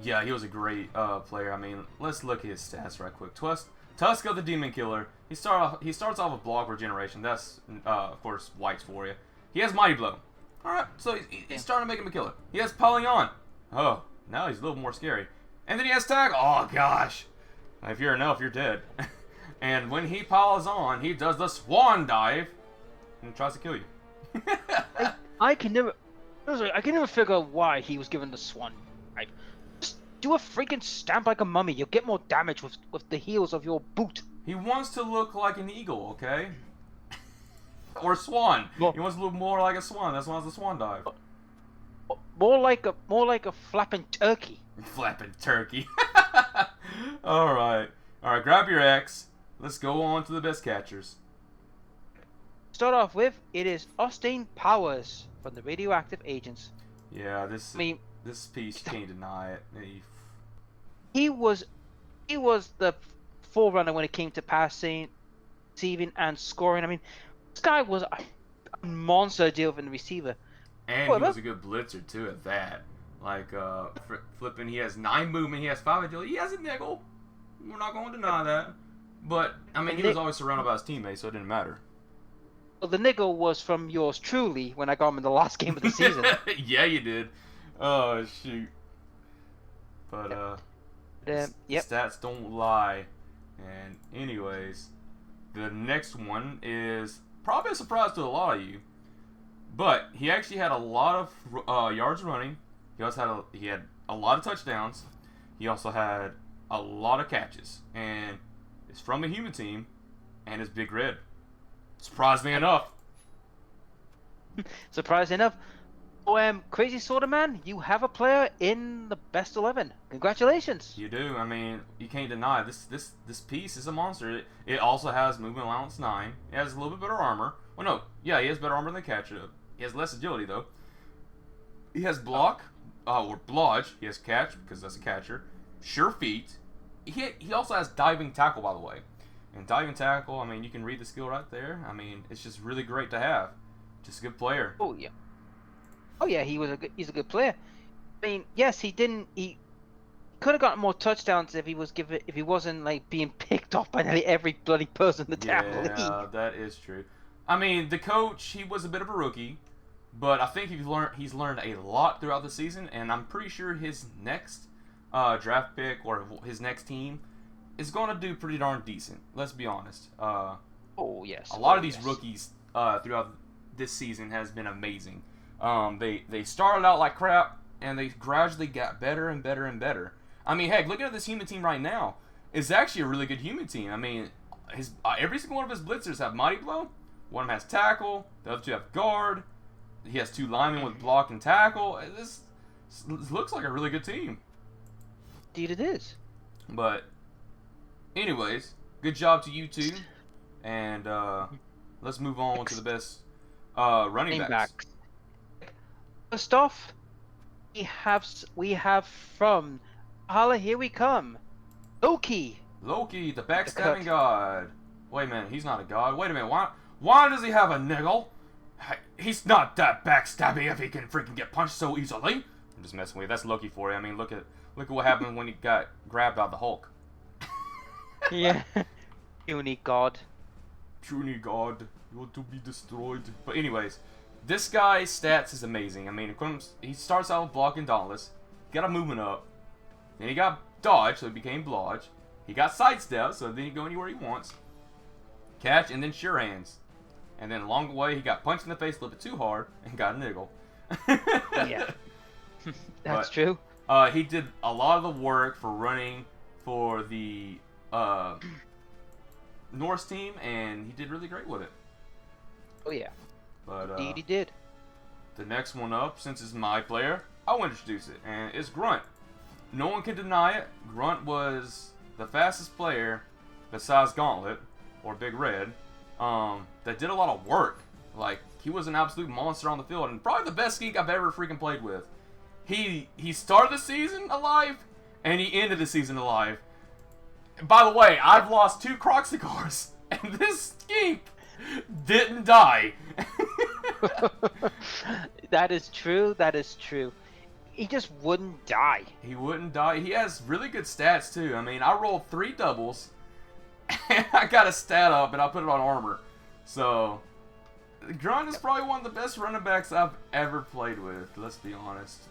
Yeah, he was a great player. I mean, let's look at his stats right quick. Tuska, the Demon Killer. He starts off with block regeneration. That's of course whites for you. He has Mighty Blow. All right, so he's starting to make him a killer. He has Piling On. Oh, now he's a little more scary. And then he has Tackle. Oh gosh, if you're an elf, you're dead. And when he piles on, he does the Swan Dive and tries to kill you. I can never figure out why he was given the Swan Dive. Just do a freaking stamp like a mummy. You'll get more damage with the heels of your boot. He wants to look like an eagle, okay? Or a swan. He wants to look more like a swan. That's why it's a Swan Dive. More like a flapping turkey. Flapping turkey. All right. Grab your axe. Let's go on to the best catchers. Start off with, it is Austin Powers from the Radioactive Agents. Yeah, this piece, you can't deny it. He was the forerunner when it came to passing, receiving, and scoring. I mean, this guy was a monster deal for the receiver. And he was a good blitzer too at that. Like flipping, he has 9 movement, he has 5 agility, he has a nickel. We're not going to deny that. But I mean, he was always surrounded by his teammates, so it didn't matter. Well, the nickel was from yours truly when I got him in the last game of the season. Yeah, you did. Oh shoot. But stats don't lie. And anyways, the next one is probably a surprise to a lot of you. But he actually had a lot of yards running. He also had a lot of touchdowns. He also had a lot of catches, and it's from a human team, and it's Big Red. Surprisingly enough. Surprisingly enough. Oh, Crazy Soda Man, you have a player in the best 11. Congratulations. You do. I mean, you can't deny this piece is a monster. It also has movement allowance 9. It has a little bit better armor. Well, no, yeah, he has better armor than catcher. He has less agility though. He has block, or blodge. He has catch because that's a catcher. Sure feet. He also has diving tackle, by the way. And diving tackle, I mean, you can read the skill right there. I mean, it's just really great to have. Just a good player. Oh yeah. Oh yeah, he's a good player. I mean, yes, he could have gotten more touchdowns if he wasn't like being picked off by nearly every bloody person in the damn league. Yeah, that is true. I mean, the coach, he was a bit of a rookie, but I think he's learned a lot throughout the season, and I'm pretty sure his next draft pick or his next team is going to do pretty darn decent. Let's be honest. Oh yes. A lot of these rookies throughout this season has been amazing. They started out like crap, and they gradually got better and better and better. I mean, heck, looking at this human team right now, it's actually a really good human team. I mean, every single one of his blitzers have Mighty Blow. One of them has tackle. The other 2 have guard. He has 2 linemen with block and tackle. This looks like a really good team. Indeed it is. But anyways, good job to you two. And let's move on to the best running backs. First off, we have from Hala, here we come. Loki, the backstabbing god. Wait a minute, he's not a god. Wait a minute, why does he have a niggle? He's not that backstabbing if he can freaking get punched so easily. I'm just messing with you. That's lucky for you. I mean, look at what happened when he got grabbed by the Hulk. Yeah. Unique God. Puny God, you want to be destroyed. But anyways, this guy's stats is amazing. I mean, he starts out with block and dauntless. He got a movement up. Then he got dodge, so he became blodge. He got sidestep, so then he can go anywhere he wants. Catch, and then sure hands. And then along the way, he got punched in the face a little bit too hard and got a niggle. Yeah. That's true. He did a lot of the work for running for the Norse team, and he did really great with it. Oh yeah. But Indeed he did. The next one up, since it's my player, I'll introduce it, and it's Grunt. No one can deny it. Grunt was the fastest player, besides Gauntlet or Big Red, that did a lot of work. Like, he was an absolute monster on the field, and probably the best geek I've ever freaking played with. He started the season alive, and he ended the season alive. And by the way, I've lost 2 Croxicars, and this skink didn't die. That is true. That is true. He just wouldn't die. He wouldn't die. He has really good stats, too. I mean, I rolled 3 doubles, and I got a stat up, and I put it on armor. So, Grunt is probably one of the best running backs I've ever played with, let's be honest.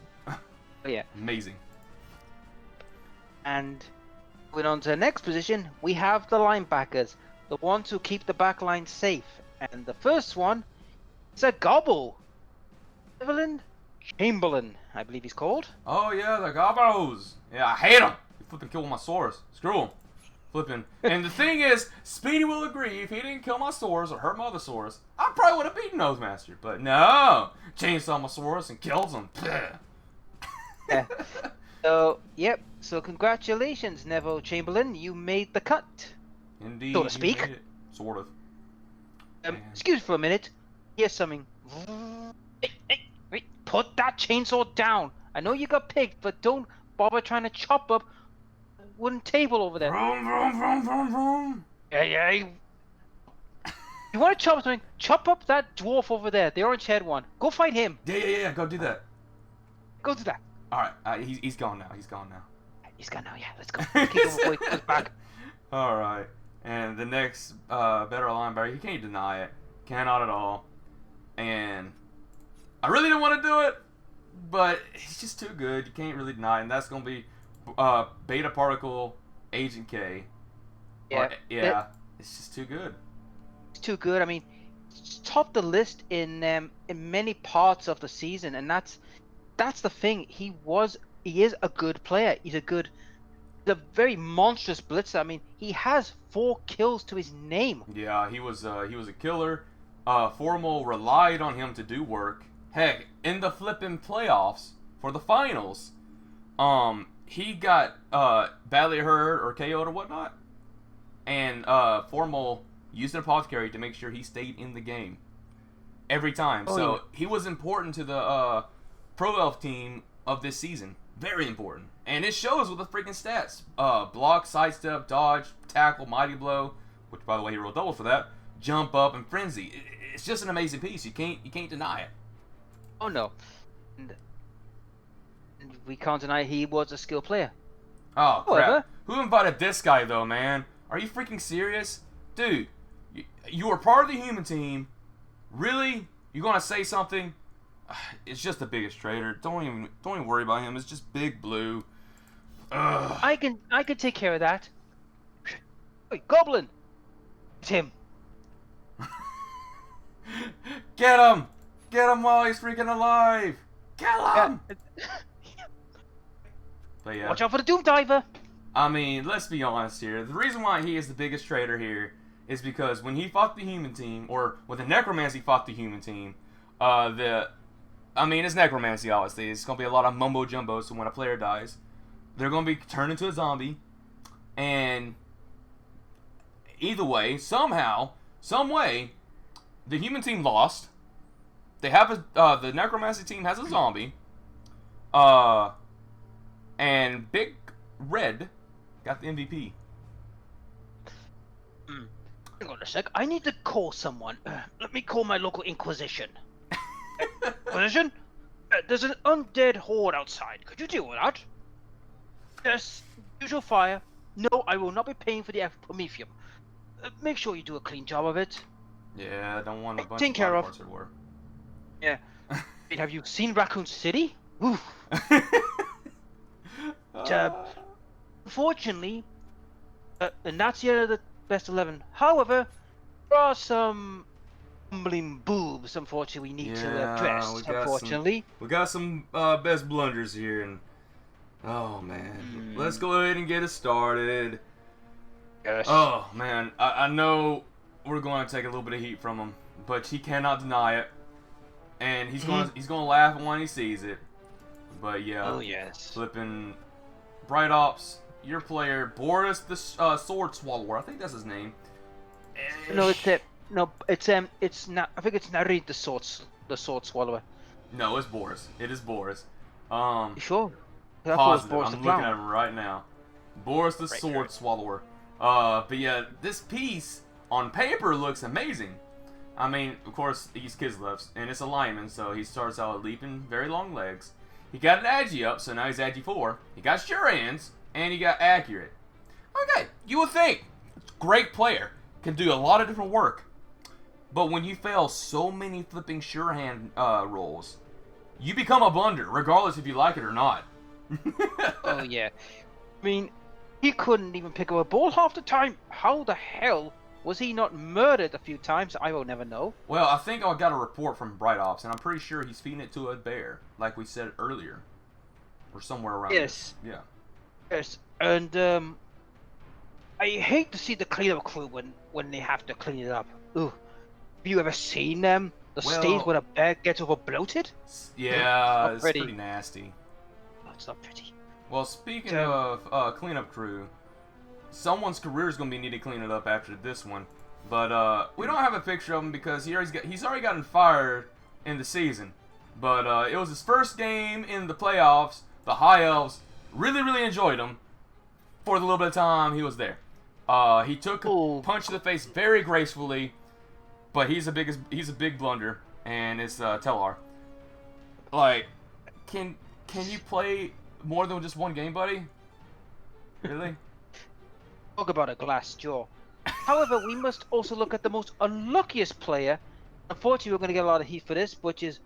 Yeah. Amazing. And going on to the next position, we have the linebackers, the ones who keep the back line safe. And the first one is a gobble. Evelyn Chamberlain, I believe he's called. Oh yeah, the Gobos. Yeah, I hate him. He flipping killed my Saurus. Screw him. Flipping. And the thing is, Speedy will agree, if he didn't kill my Saurus or hurt my other Saurus, I probably would have beaten Nosemaster. But no! Chainsaw my Saurus and kills him. Yeah. So, yep. So congratulations, Neville Chamberlain. You made the cut. Indeed. So to speak. You made it. Sort of. Excuse me for a minute. Here's something. Wait, put that chainsaw down. I know you got picked, but don't bother trying to chop up a wooden table over there. Vroom, vroom, vroom, vroom, vroom. Yeah. You want to chop something? Chop up that dwarf over there, the orange haired one. Go fight him. Yeah. Go do that. Go do that. Alright, he's gone now. He's gone now. He's gone now, yeah. Let's go. Let's keep him before he comes back. Alright. And the next better linebacker, you can't deny it. Cannot at all. And I really didn't want to do it, but he's just too good. You can't really deny it. And that's going to be Beta Particle Agent K. Yeah. It's just too good. It's too good. I mean, it's topped the list in many parts of the season, and that's the thing. He is a good player. He's a very monstrous blitzer. I mean, he has 4 kills to his name. Yeah, he was a killer. Formal relied on him to do work. Heck, in the flipping playoffs for the finals, he got badly hurt or KO'd or whatnot, and Formal used an apothecary to make sure he stayed in the game every time. So he was important to the Pro Elf team of this season. Very important. And it shows with the freaking stats. Block, sidestep, dodge, tackle, mighty blow, which by the way he rolled double for that, jump up, and frenzy. It's just an amazing piece. You can't deny it. Oh no. And we can't deny he was a skill player. Oh, However, crap. Who invited this guy, though, man? Are you freaking serious? Dude, you were part of the human team. Really? You gonna say something? It's just the biggest traitor. Don't even worry about him. It's just Big Blue. Ugh. I can take care of that. Wait, Goblin! It's him. Get him! Get him while he's freaking alive! Kill him! But yeah. Watch out for the Doom Diver! I mean, let's be honest here. The reason why he is the biggest traitor here is because when he fought the human team, or when the Necromancy fought the human team, it's Necromancy, obviously. It's going to be a lot of mumbo-jumbo, so when a player dies, they're going to be turned into a zombie. And either way, somehow, some way, the human team lost. They have the Necromancy team has a zombie. And Big Red got the MVP. Hang on a sec. I need to call someone. Let me call my local Inquisition. Inquisition? There's an undead horde outside. Could you deal with that? Yes. Usual fire. No, I will not be paying for the promethium. Make sure you do a clean job of it. Yeah, I don't want a bunch Taken of care body of. parts everywhere. Yeah. Wait, have you seen Raccoon City? Oof. Unfortunately, and that's the end of the best 11. However, there are some bumbling boobs, unfortunately, we need to address, unfortunately. We got some best blunders here, and oh man, let's go ahead and get it started. Yes. Oh man, I know we're going to take a little bit of heat from him, but he cannot deny it, and he's gonna laugh when he sees it. But yeah, oh yes, flipping Bright Ops, your player Boris the Sword Swallower, I think that's his name. No, it's not. I think it's Nari the Sword Swallower. No, it's Boris. It is Boris. You sure? Positive. I'm looking at him right now. Boris the Sword Swallower. But yeah, this piece on paper looks amazing. I mean, of course, he's Kislev's, and it's a lineman, so he starts out leaping very long legs. He got an Agi up, so now he's Agi 4. He got sure hands, and he got accurate. Okay, you would think, great player, can do a lot of different work. But when you fail so many flipping sure hand rolls, you become a blunder, regardless if you like it or not. Oh yeah. I mean, he couldn't even pick up a ball half the time. How the hell was he not murdered a few times? I will never know. Well, I think I got a report from Bright Ops, and I'm pretty sure he's feeding it to a bear, like we said earlier. Or somewhere around Yes. there. Yeah. Yes, and I hate to see the cleanup crew when they have to clean it up. Ooh. Have you ever seen them? The stage when a bear gets over bloated? Yeah, it's pretty nasty. No, it's not pretty. Well, speaking of cleanup crew, someone's career is going to be needed cleaning up after this one. But we don't have a picture of him because he's already gotten fired in the season. But it was his first game in the playoffs. The High Elves really enjoyed him for the little bit of time he was there. He took a punch to the face very gracefully, but he's a big blunder, and it's Tellar. Like, can you play more than just one game, buddy? Really? Talk about a glass jaw. However, we must also look at the most unluckiest player. Unfortunately, we're going to get a lot of heat for this, which is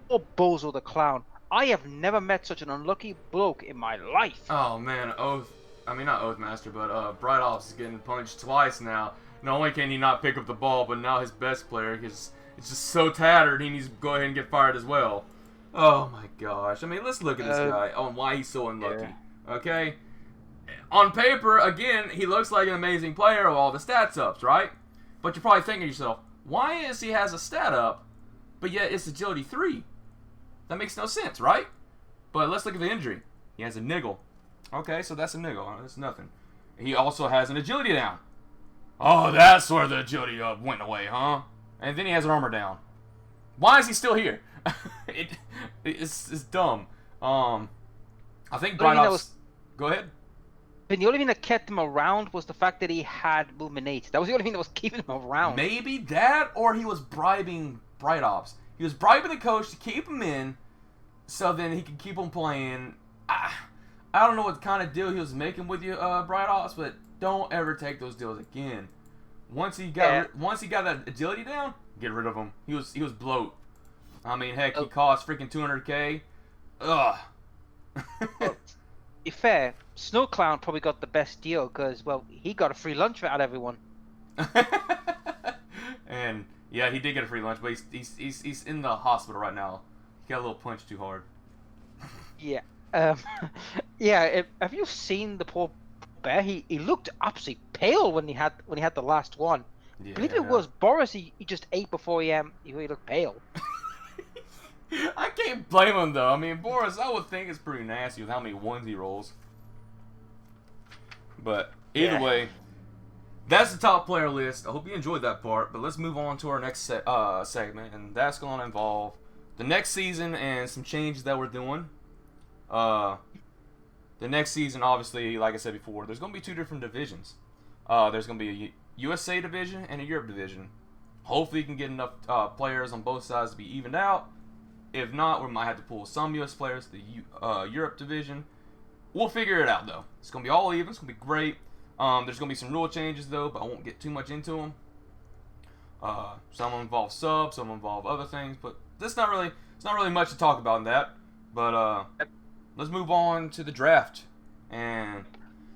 Bozo the Clown. I have never met such an unlucky bloke in my life. Oh man, not Oathmaster, but Bright Ops is getting punched twice now. Not only can he not pick up the ball, but now his best player is just so tattered he needs to go ahead and get fired as well. Oh my gosh. I mean, let's look at this guy on why he's so unlucky. Yeah. Okay? On paper, again, he looks like an amazing player with all the stats ups, right? But you're probably thinking to yourself, why is he has a stat up, but yet it's agility 3? That makes no sense, right? But let's look at the injury. He has a niggle. Okay, so that's a niggle. That's nothing. He also has an agility down. Oh, that's where the agility went away, huh? And then he has an armor down. Why is he still here? It's dumb. I think Bright Ops... Go ahead. And the only thing that kept him around was the fact that he had movement 8. That was the only thing that was keeping him around. Maybe that, or he was bribing Bright Ops. He was bribing the coach to keep him in, so then he could keep him playing. I don't know what kind of deal he was making with you, Bright Ops, but don't ever take those deals again. Once he got that agility down, get rid of him. He was bloat. I mean, heck, he cost freaking 200K. Ugh. To be fair, Snow Clown probably got the best deal because, well, he got a free lunch out of everyone. And yeah, he did get a free lunch, but he's in the hospital right now. He got a little punch too hard. Yeah. Yeah. Have you seen the poor bear? He looked absolutely pale when he had the last one. Yeah. I believe it was Boris. He just ate before he looked pale. I can't blame him though. I mean, Boris, I would think it's pretty nasty with how many ones he rolls. But either way, that's the top player list. I hope you enjoyed that part. But let's move on to our next segment, and that's going to involve the next season and some changes that we're doing. The next season, obviously, like I said before, there's going to be 2 different divisions. There's going to be a USA division and a Europe division. Hopefully, you can get enough players on both sides to be evened out. If not, we might have to pull some U.S. players to the Europe division. We'll figure it out, though. It's going to be all even. It's going to be great. There's going to be some rule changes, though, but I won't get too much into them. Some involve subs, some involve other things, but it's not really much to talk about in that. But let's move on to the draft and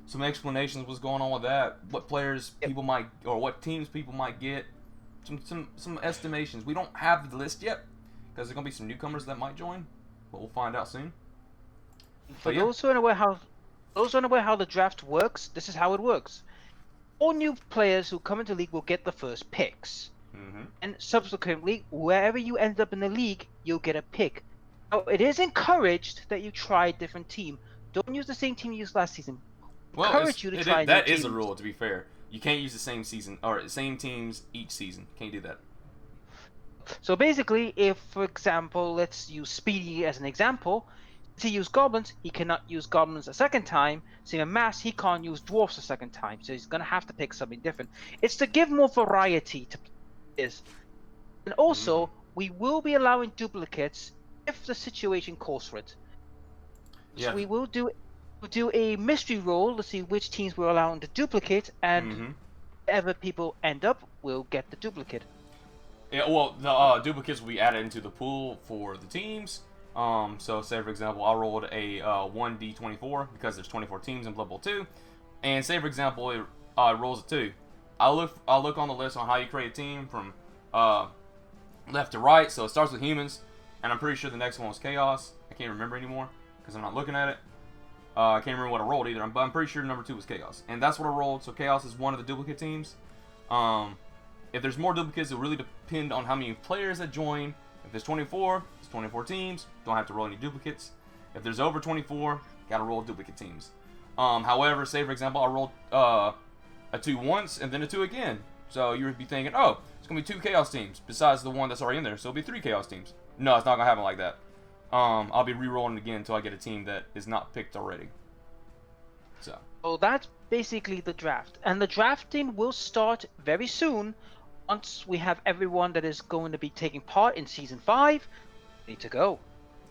some explanations of what's going on with that. What players people might, or what teams people might get. Some estimations. We don't have the list yet because there's going to be some newcomers that might join, but we'll find out soon. For those who are unaware how the draft works, this is how it works. All new players who come into the league will get the first picks. And subsequently, wherever you end up in the league, you'll get a pick. Now, it is encouraged that you try a different team. Don't use the same team you used last season. Encourage you to try a new that is team. a rule, to be fair. You can't use the same season or same teams each season. Can't do that. So basically, if, for example, let's use Speedy as an example. If he used goblins, he cannot use goblins a second time. Same in Mass, he can't use dwarfs a second time. So he's going to have to pick something different. It's to give more variety to players. And also, we will be allowing duplicates if the situation calls for it. Yeah. So we will do a mystery roll to see which teams we're allowing to duplicate, and wherever people end up will get the duplicate. Yeah, well, the duplicates will be added into the pool for the teams. So say for example, I rolled a 1d24 because there's 24 teams in Blood Bowl 2, and say for example it rolls a 2. I'll look on the list on how you create a team from left to right. So it starts with humans, and I'm pretty sure the next one was chaos. I can't remember anymore because I'm not looking at it. I can't remember what I rolled either, but I'm pretty sure number 2 was chaos, and that's what I rolled. So chaos is one of the duplicate teams. If there's more duplicates, it will really depend on how many players that join. If there's 24, it's 24 teams. Don't have to roll any duplicates. If there's over 24, gotta roll duplicate teams. However, say for example, I rolled a 2 once and then a 2 again. So you would be thinking, oh, it's gonna be 2 chaos teams besides the one that's already in there. So it'll be 3 chaos teams. No, it's not gonna happen like that. I'll be re-rolling again until I get a team that is not picked already. So that's basically the draft, and the drafting will start very soon. Once we have everyone that is going to be taking part in Season 5, need to go.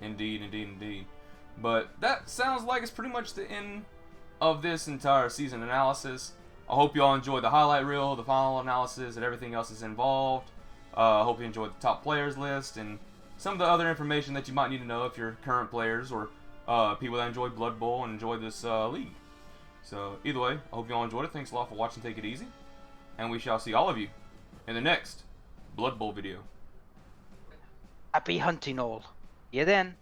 Indeed. But that sounds like it's pretty much the end of this entire season analysis. I hope you all enjoyed the highlight reel, the final analysis, and everything else is involved. I hope you enjoyed the top players list and some of the other information that you might need to know if you're current players or people that enjoy Blood Bowl and enjoy this league. So either way, I hope you all enjoyed it. Thanks a lot for watching. Take it easy. And we shall see all of you in the next Blood Bowl video. Happy hunting all. See you then.